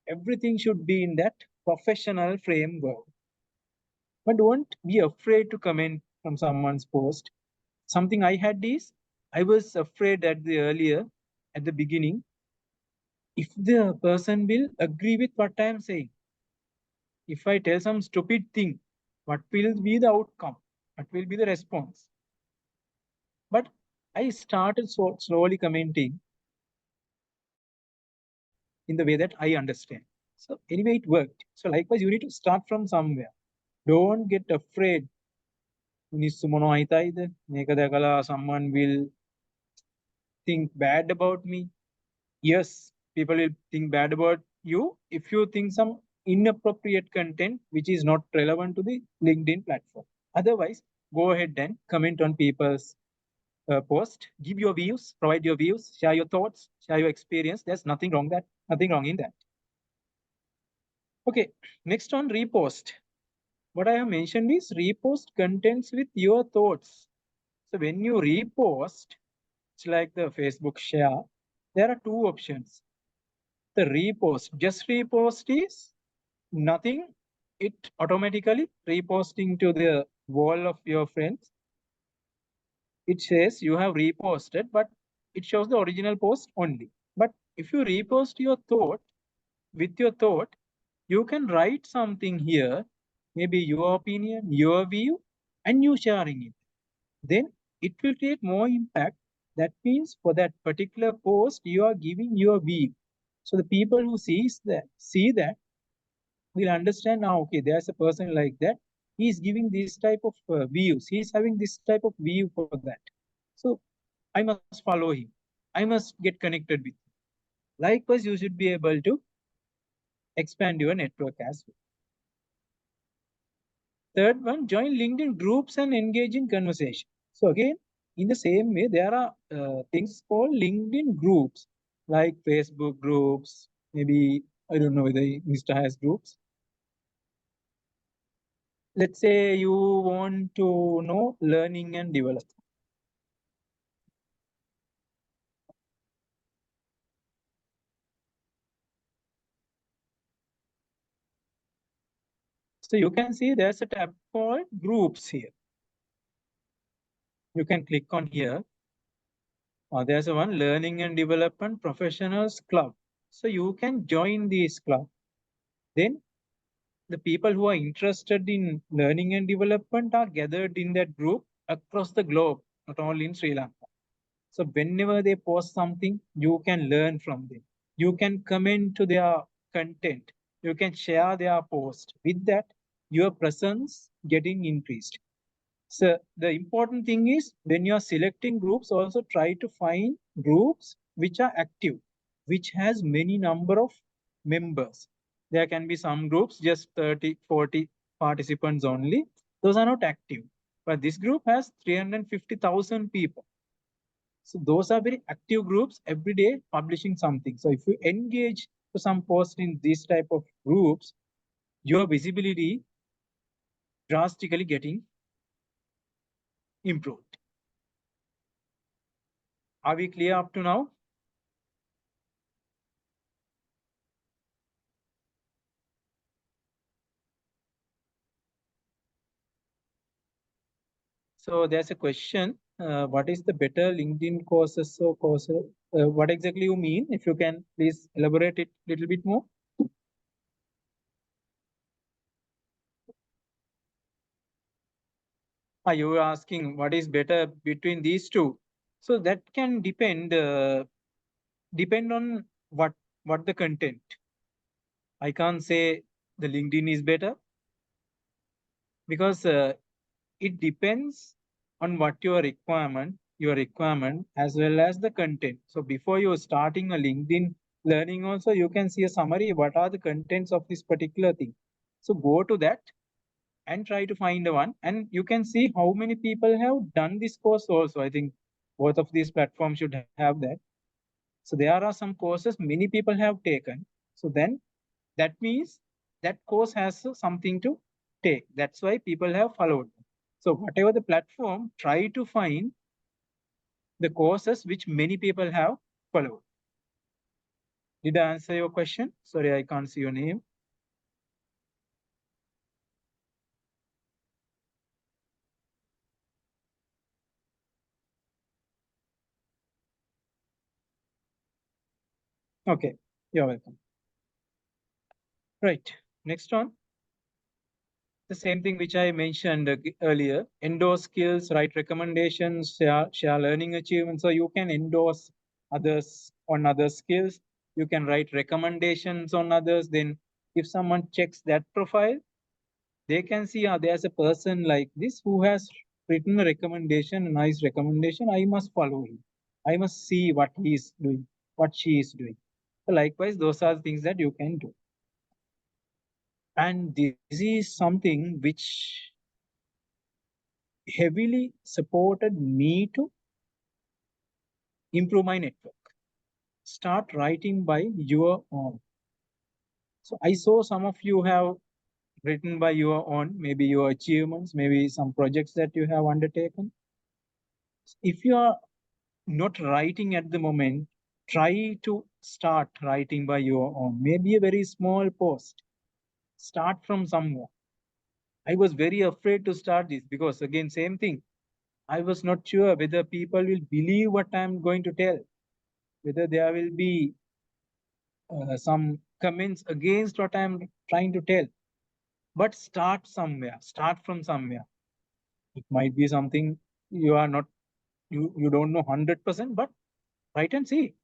everything should be in that professional framework. But don't be afraid to comment from someone's post. Something I had is I was afraid at the beginning, if the person will agree with what I am saying. If I tell some stupid thing, what will be the outcome? What will be the response? But I started slowly commenting in the way that I understand. So anyway, it worked. So likewise, you need to start from somewhere. Don't get afraid. Someone will think bad about me. Yes, people will think bad about you if you think some inappropriate content which is not relevant to the LinkedIn platform. Otherwise, go ahead and comment on people's post, give your views, provide your views, share your thoughts, share your experience. There's nothing wrong in that. Okay, next on repost. What I have mentioned is repost contents with your thoughts. So when you repost, it's like the Facebook share. There are two options. The repost, just repost is nothing. It automatically reposting to the wall of your friends. It says you have reposted, but it shows the original post only. But if you repost your thought with your thought, you can write something here, maybe your opinion, your view, and you sharing it. Then it will create more impact. That means for that particular post, you are giving your view. So the people who see that will understand now, okay, there's a person like that. He's giving this type of views. He's having this type of view for that. So I must follow him. I must get connected with him. Likewise, you should be able to expand your network as well. Third one, join LinkedIn groups and engage in conversation. So again, in the same way, there are things called LinkedIn groups, like Facebook groups. Maybe, I don't know whether Mr. has groups. Let's say you want to know learning and development. So you can see there's a tab called groups here. You can click on here. There's a one learning and development professionals club. So you can join this club. Then the people who are interested in learning and development are gathered in that group across the globe, not only in Sri Lanka. So whenever they post something, you can learn from them. You can comment to their content. You can share their post. With that, your presence getting increased. So the important thing is when you are selecting groups, also try to find groups which are active, which has many number of members. There can be some groups just 30, 40 participants only. Those are not active. But this group has 350,000 people. So those are very active groups every day publishing something. So if you engage to some post in these type of groups, your visibility drastically getting improved. Are we clear up to now? So there's a question, what is the better LinkedIn courses or courses? What exactly you mean? If you can please elaborate it a little bit more. Are you asking what is better between these two? So that can depend on what the content. I can't say the LinkedIn is better because it depends on what your requirement as well as the content. So before you're starting a LinkedIn learning also, you can see a summary, what are the contents of this particular thing. So go to that and try to find the one, and you can see how many people have done this course also. I think both of these platforms should have that. So there are some courses many people have taken. So then that means that course has something to take. That's why people have followed. So whatever the platform, try to find the courses which many people have followed. Did I answer your question? Sorry, I can't see your name. Okay, you're welcome. Right, next one. The same thing which I mentioned earlier, endorse skills, write recommendations, share learning achievements. So you can endorse others on other skills. You can write recommendations on others. Then if someone checks that profile, they can see there's a person like this who has written a recommendation, a nice recommendation. I must follow him. I must see what he is doing, what she is doing. So likewise, those are things that you can do. And this is something which heavily supported me to improve my network. Start writing by your own. So I saw some of you have written by your own, maybe your achievements, maybe some projects that you have undertaken. If you are not writing at the moment, try to start writing by your own. Maybe a very small post. Start from somewhere. I was very afraid to start this because, again, same thing. I was not sure whether people will believe what I'm going to tell, whether there will be some comments against what I'm trying to tell. But start somewhere, start from somewhere. It might be something you are not, you don't know 100%, but write and see.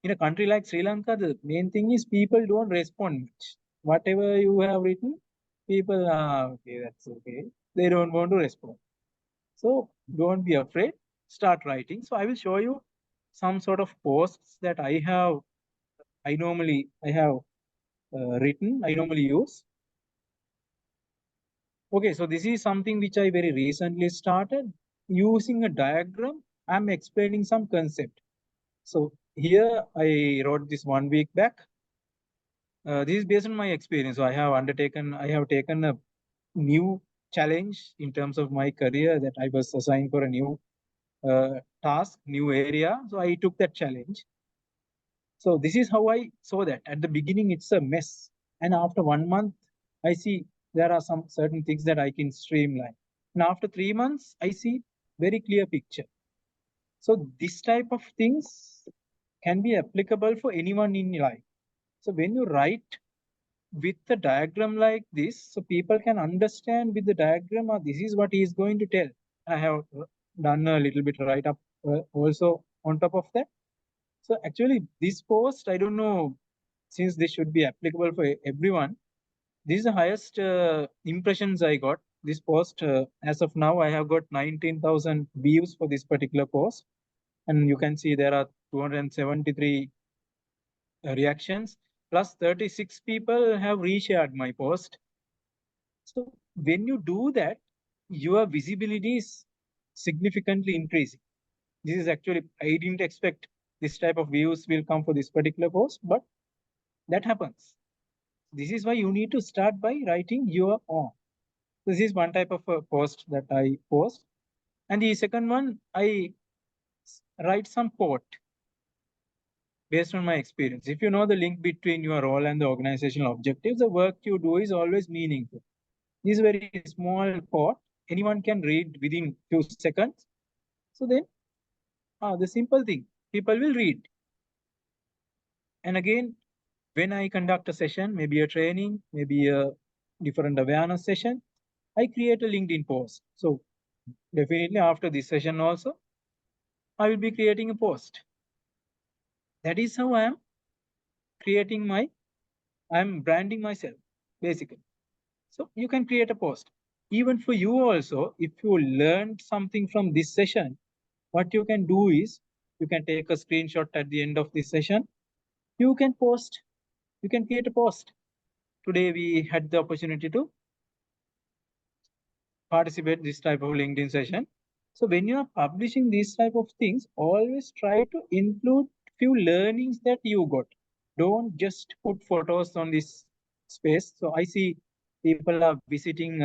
In a country like Sri Lanka, the main thing is people don't respond much. Whatever you have written, people are okay, that's okay. They don't want to respond. So don't be afraid, start writing. So I will show you some sort of posts that I have written, I normally use. Okay, so this is something which I very recently started using a diagram. I'm explaining some concept. So here I wrote this 1 week back. This is based on my experience. So I have taken a new challenge in terms of my career, that I was assigned for a new task, new area. So I took that challenge. So this is how I saw that. At the beginning, it's a mess. And after 1 month, I see there are some certain things that I can streamline. And after 3 months, I see very clear picture. So this type of things can be applicable for anyone in life. So when you write with a diagram like this, so people can understand with the diagram, this is what he is going to tell. I have done a little bit write up also on top of that. So actually this post, I don't know, since this should be applicable for everyone, this is the highest impressions I got. This post, as of now, I have got 19,000 views for this particular post. And you can see there are 273 reactions, plus 36 people have reshared my post. So when you do that, your visibility is significantly increasing. This is actually, I didn't expect this type of views will come for this particular post, but that happens. This is why you need to start by writing your own. This is one type of a post that I post. And the second one, I write some quote based on my experience. If you know the link between your role and the organizational objectives, the work you do is always meaningful. This is a very small quote. Anyone can read within few seconds. So then, the simple thing, people will read. And again, when I conduct a session, maybe a training, maybe a different awareness session, I create a LinkedIn post. So definitely after this session also, I will be creating a post. That is how I am creating I'm branding myself, basically. So you can create a post. Even for you also, if you learned something from this session, what you can do is you can take a screenshot at the end of this session. You can post, you can create a post. Today we had the opportunity to participate this type of LinkedIn session. So when you are publishing these type of things, always try to include few learnings that you got. Don't just put photos on this space. So I see people are visiting,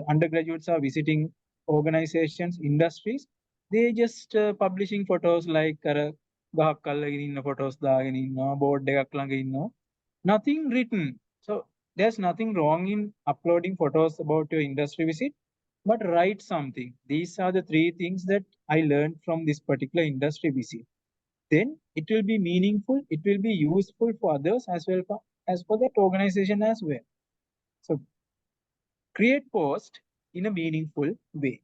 undergraduates are visiting organizations, industries. They just publishing photos like ගහක් අල්ලගෙන ඉන්න photos දාගෙන ඉන්නවා, board එකක් ළඟ ඉන්නවා. Nothing written. So there's nothing wrong in uploading photos about your industry visit, but write something. These are the three things that I learned from this particular industry visit. Then it will be meaningful, it will be useful for others as well as for that organization as well. So create post in a meaningful way.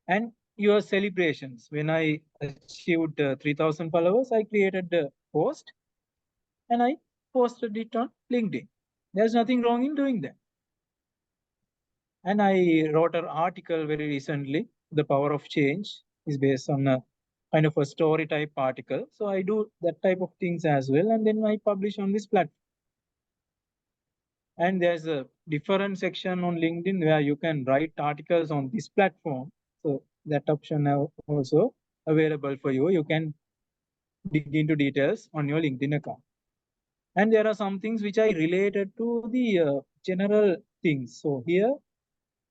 And your celebrations, when I achieved 3000 followers, I created a post and I posted it on LinkedIn. There's nothing wrong in doing that. And I wrote an article very recently. The Power of Change is based on a kind of a story type article. So I do that type of things as well. And then I publish on this platform. And there's a different section on LinkedIn where you can write articles on this platform. So that option also available for you. You can dig into details on your LinkedIn account. And there are some things which I related to the general things. So here,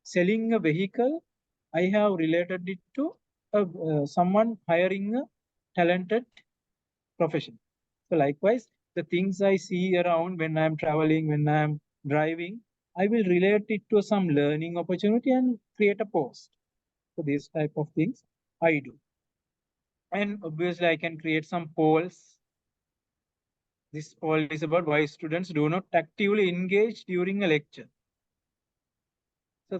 selling a vehicle, I have related it to someone hiring a talented profession. So likewise, the things I see around when I'm traveling, when I'm driving, I will relate it to some learning opportunity and create a post. So these type of things I do. And obviously I can create some polls. This poll is about why students do not actively engage during a lecture. So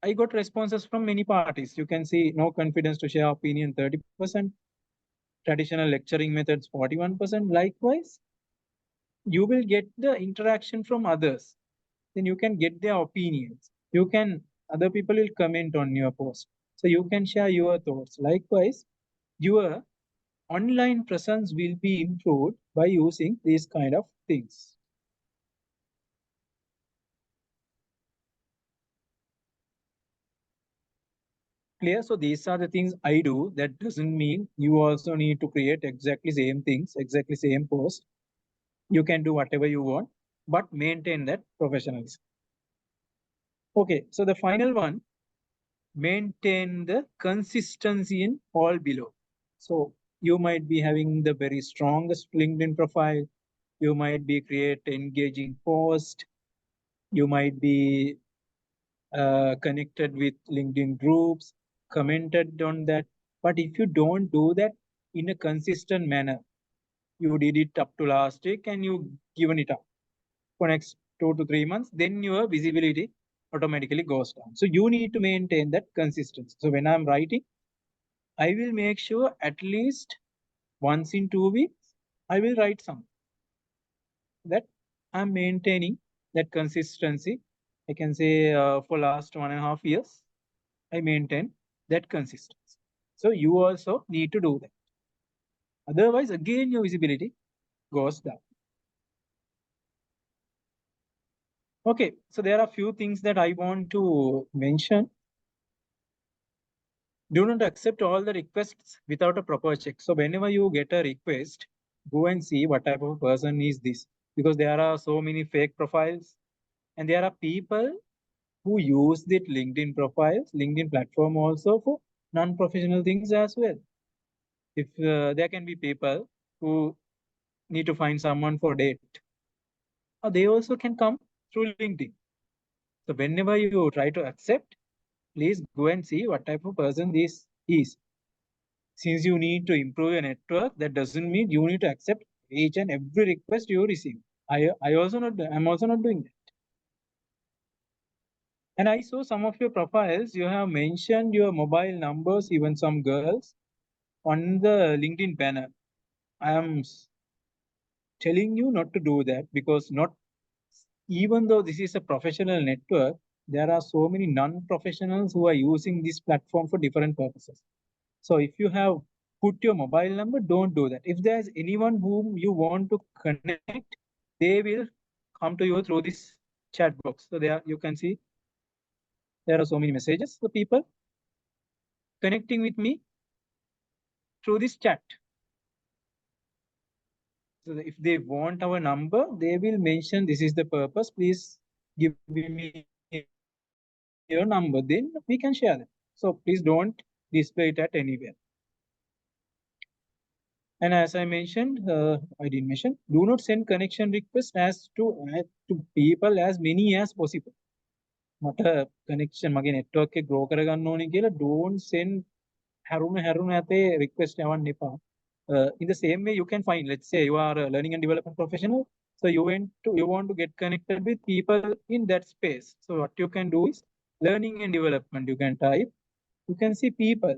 I got responses from many parties. You can see no confidence to share opinion 30%, traditional lecturing methods 41%. Likewise, you will get the interaction from others. Then you can get their opinions. Other people will comment on your post. So you can share your thoughts. Likewise, your online presence will be improved by using these kind of things. Clear? So these are the things I do. That doesn't mean you also need to create exactly same things, exactly same post. You can do whatever you want, but maintain that professionalism. Okay, so the final one, maintain the consistency in all below. So you might be having the very strongest LinkedIn profile. You might be create engaging post. You might be connected with LinkedIn groups, commented on that. But if you don't do that in a consistent manner, you did it up to last week and you given it up for next 2 to 3 months, then your visibility automatically goes down. So you need to maintain that consistency. So when I'm writing, I will make sure at least once in 2 weeks, I will write something that I'm maintaining that consistency. I can say for last 1.5 years, I maintain that consistency. So you also need to do that. Otherwise, again, your visibility goes down. Okay, so there are a few things that I want to mention. Do not accept all the requests without a proper check. So whenever you get a request, go and see what type of person is this, because there are so many fake profiles, and there are people who use the LinkedIn profiles, LinkedIn platform also for non-professional things as well. If there can be people who need to find someone for date, they also can come through LinkedIn. So whenever you try to accept, please go and see what type of person this is. Since you need to improve your network, that doesn't mean you need to accept each and every request you receive. I'm also not doing that. And I saw some of your profiles, you have mentioned your mobile numbers, even some girls, on the LinkedIn banner. I am telling you not to do that, because not even though this is a professional network, there are so many non-professionals who are using this platform for different purposes. So if you have put your mobile number, don't do that. If there's anyone whom you want to connect, they will come to you through this chat box. So there you can see there are so many messages for people connecting with me through this chat. So if they want our number, they will mention this is the purpose. Please give me your number. Then we can share that. So please don't display it at anywhere. And as I mentioned, I didn't mention, do not send connection requests to people as many as possible. මට connection මගේ network එක grow කරගන්න ඕනේ කියලා don't send හැරුණ ඇතේ request යවන්න එපා. In the same way, you can find, let's say you are a learning and development professional, so you want to get connected with people in that space. So what you can do is learning and development. You can type, you can see people.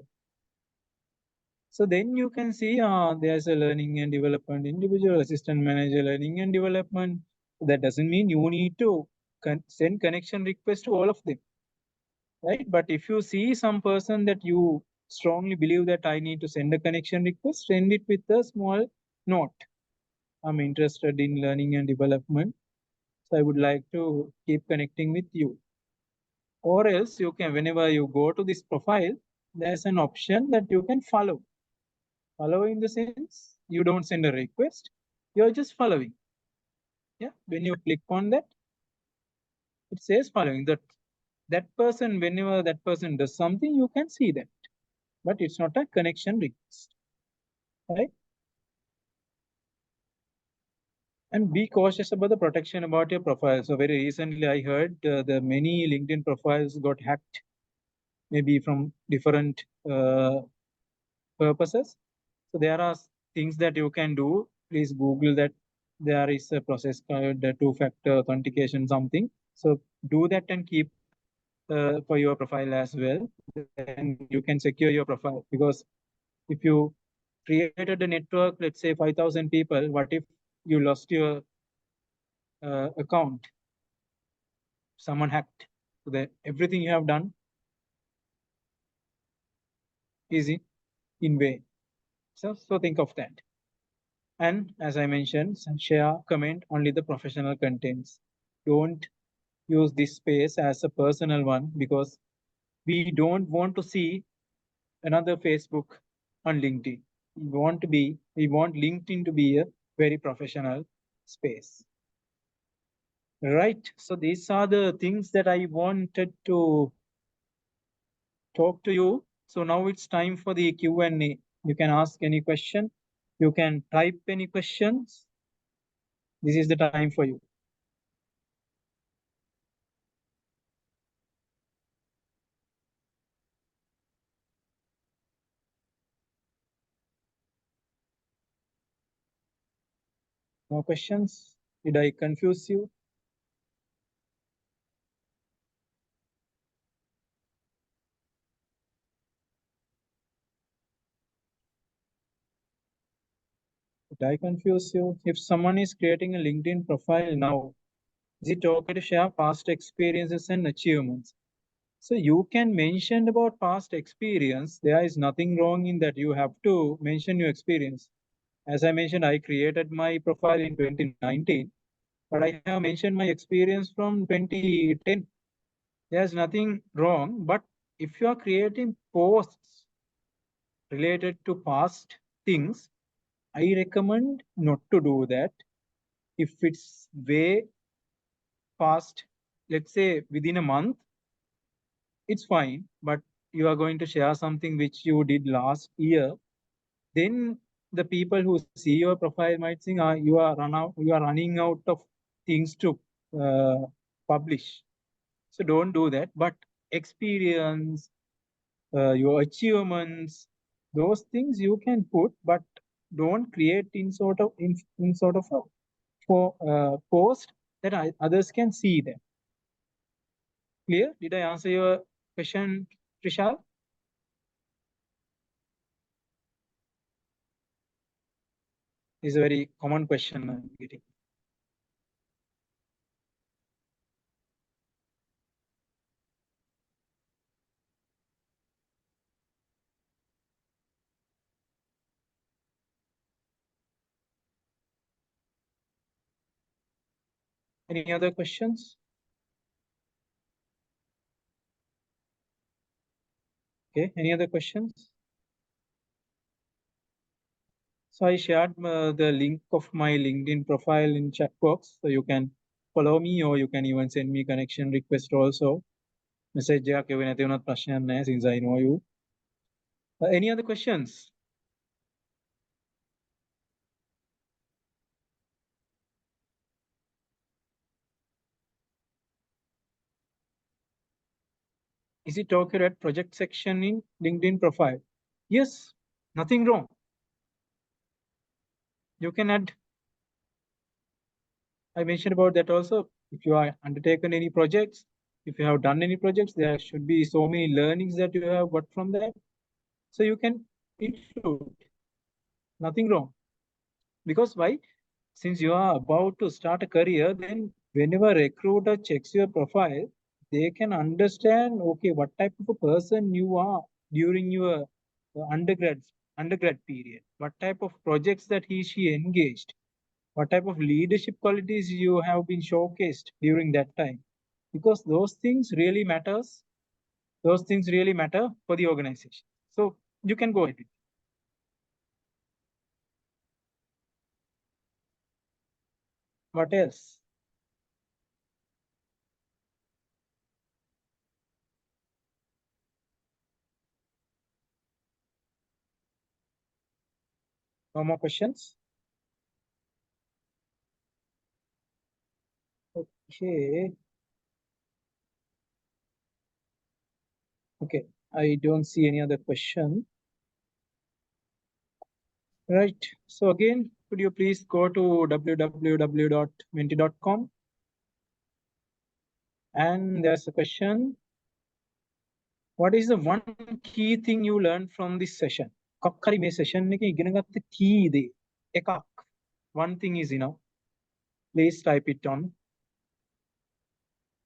So then you can see there's a learning and development individual assistant manager, learning and development. That doesn't mean you need to send connection request to all of them, right? But if you see some person that you strongly believe that I need to send a connection request, send it with a small note. I'm interested in learning and development, so I would like to keep connecting with you. Or else you can, whenever you go to this profile, there's an option that you can follow. Follow in the sense, you don't send a request, you're just following. Yeah, when you click on that, it says following. That person, whenever that person does something, you can see that, but it's not a connection request, right? And be cautious about the protection about your profile. So very recently I heard the many LinkedIn profiles got hacked, maybe from different purposes. So there are things that you can do. Please Google that. There is a process called two-factor authentication something. So do that and keep for your profile as well. Then you can secure your profile, because if you created a network, let's say 5,000 people, what if you lost your account? Someone hacked. So that everything you have done is in vain. So think of that. And as I mentioned, share, comment only the professional contents. Don't use this space as a personal one, because we don't want to see another Facebook on LinkedIn. We want LinkedIn to be a very professional space. Right. So these are the things that I wanted to talk to you. So now it's time for the Q&A. You can ask any question. You can type any questions. This is the time for you. No questions? Did I confuse you? Did I confuse you? If someone is creating a LinkedIn profile now, is it okay to share past experiences and achievements? So you can mention about past experience. There is nothing wrong in that. You have to mention your experience. As I mentioned, I created my profile in 2019, but I have mentioned my experience from 2010. There's nothing wrong, but if you are creating posts related to past things, I recommend not to do that. If it's way past, let's say within a month, it's fine. But you are going to share something which you did last year, then the people who see your profile might think, you are running out of things to publish. So don't do that. But experience, your achievements, those things you can put, but don't create in sort of a post that others can see them. Clear? Did I answer your question, Trishal? This is a very common question I'm getting. Any other questions? Okay, any other questions? So I shared the link of my LinkedIn profile in chat box, so you can follow me, or you can even send me connection request also. Message since I know you. Any other questions? Is it okay to add project section in LinkedIn profile? Yes, nothing wrong. You can add. I mentioned about that also. If you are undertaken any projects, if you have done any projects, there should be so many learnings that you have got from that. So you can include. Nothing wrong. Because why? Since you are about to start a career, then whenever a recruiter checks your profile, they can understand, okay, what type of a person you are during your undergrad period, what type of projects that she engaged, what type of leadership qualities you have been showcased during that time, because those things really matters. Those things really matter for the organization. So you can go ahead. What else? No more questions? Okay. Okay, I don't see any other question. Right. So again, could you please go to www.menti.com? And there's a question. What is the one key thing you learned from this session? Kakkari me session එක ඉගෙන ගත්ත key දේ එකක්. One thing is enough. Please type it on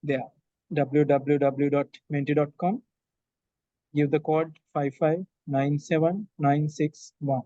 there. www.menti.com. Give the code 5597961.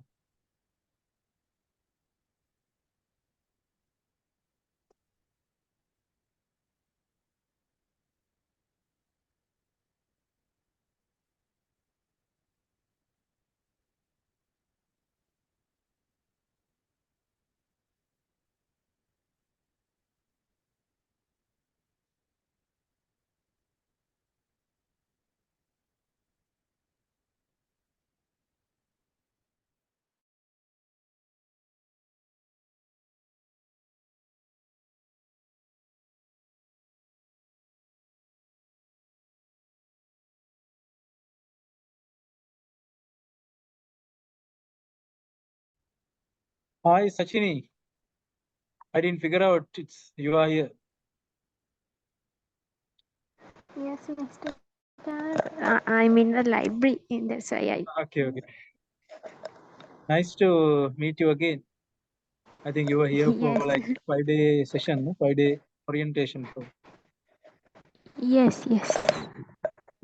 Hi, Sachini. I didn't figure out you are here. Yes, Mr. I'm in the library, and that's why I. Okay. Nice to meet you again. I think you were here for Yes. like 5-day session, no? 5-day orientation. So Yes.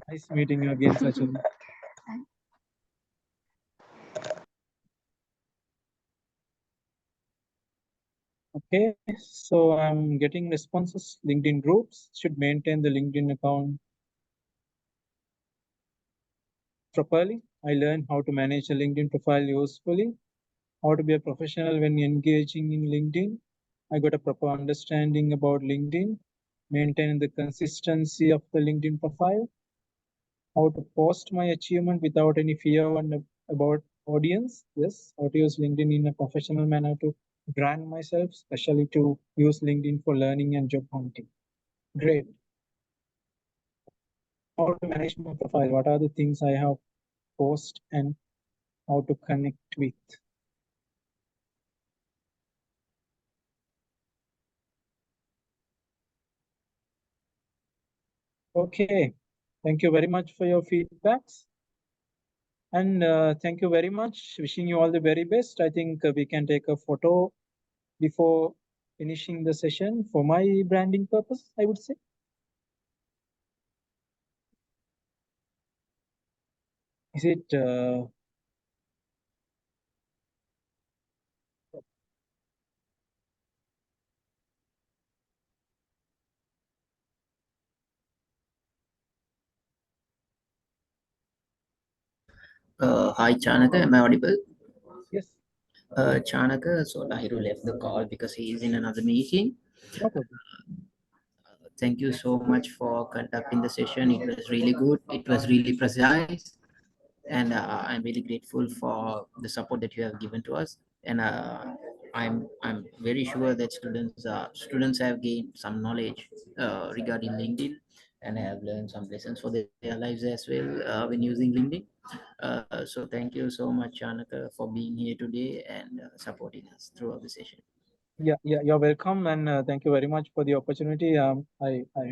nice meeting you again, Sachin. Okay, so I'm getting responses. LinkedIn groups should maintain the LinkedIn account properly. I learned how to manage a LinkedIn profile usefully, how to be a professional when engaging in LinkedIn. I got a proper understanding about LinkedIn, maintain the consistency of the LinkedIn profile, how to post my achievement without any fear about audience. Yes, how to use LinkedIn in a professional manner to brand myself, especially to use LinkedIn for learning and job hunting. Great. How to manage my profile? What are the things I have post and how to connect with? Okay, thank you very much for your feedbacks. And thank you very much. Wishing you all the very best. I think we can take a photo before finishing the session for my branding purpose, I would say. Is it Hi, Chanaka. Am I audible? yes? Chanaka, so Tahiru left the call because he is in another meeting. No problem. Thank you so much for conducting the session. It was really good. It was really precise, and I'm really grateful for the support that you have given to us. And I'm very sure that students have gained some knowledge regarding LinkedIn and have learned some lessons for their lives as well when using LinkedIn. So thank you so much, Chanaka, for being here today and supporting us throughout the session. Yeah, you're welcome, and thank you very much for the opportunity. I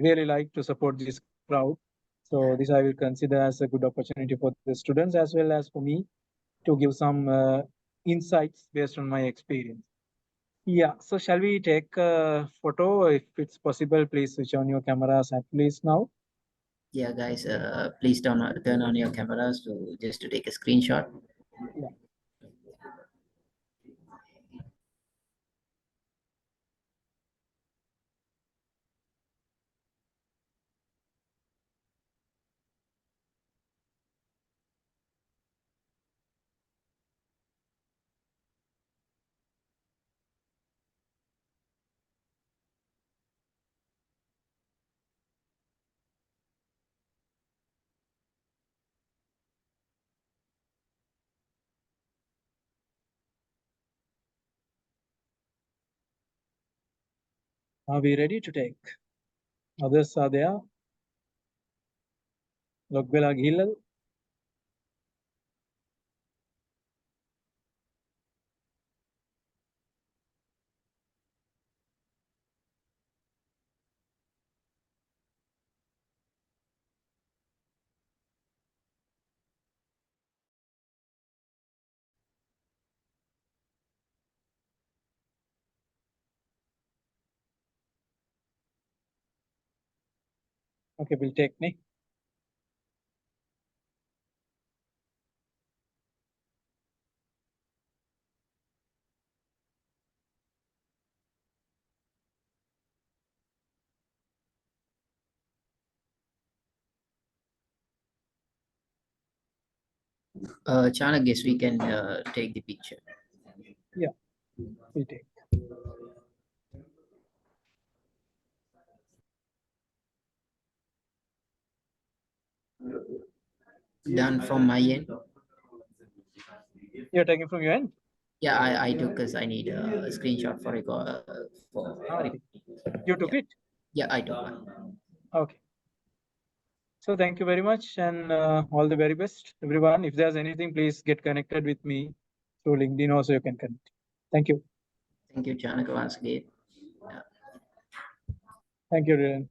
really like to support this crowd, so this I will consider as a good opportunity for the students as well as for me to give some insights based on my experience. Yeah, so shall we take a photo? If it's possible, please switch on your cameras at least now. Yeah, guys, please turn on your cameras to take a screenshot. Yeah. Are we ready to take? Others are there. Logbela Gilal. Okay, we'll take me. Chanak, guess we can take the picture. Yeah, we'll take. Done from my end. You're taking from your end? Yeah, I took because I need a screenshot for Okay. You took it? Yeah, I took one. Okay. So thank you very much and all the very best, everyone. If there's anything, please get connected with me through LinkedIn also you can connect. Thank you. Thank you, Chanaka, once again. Thank you, Riren.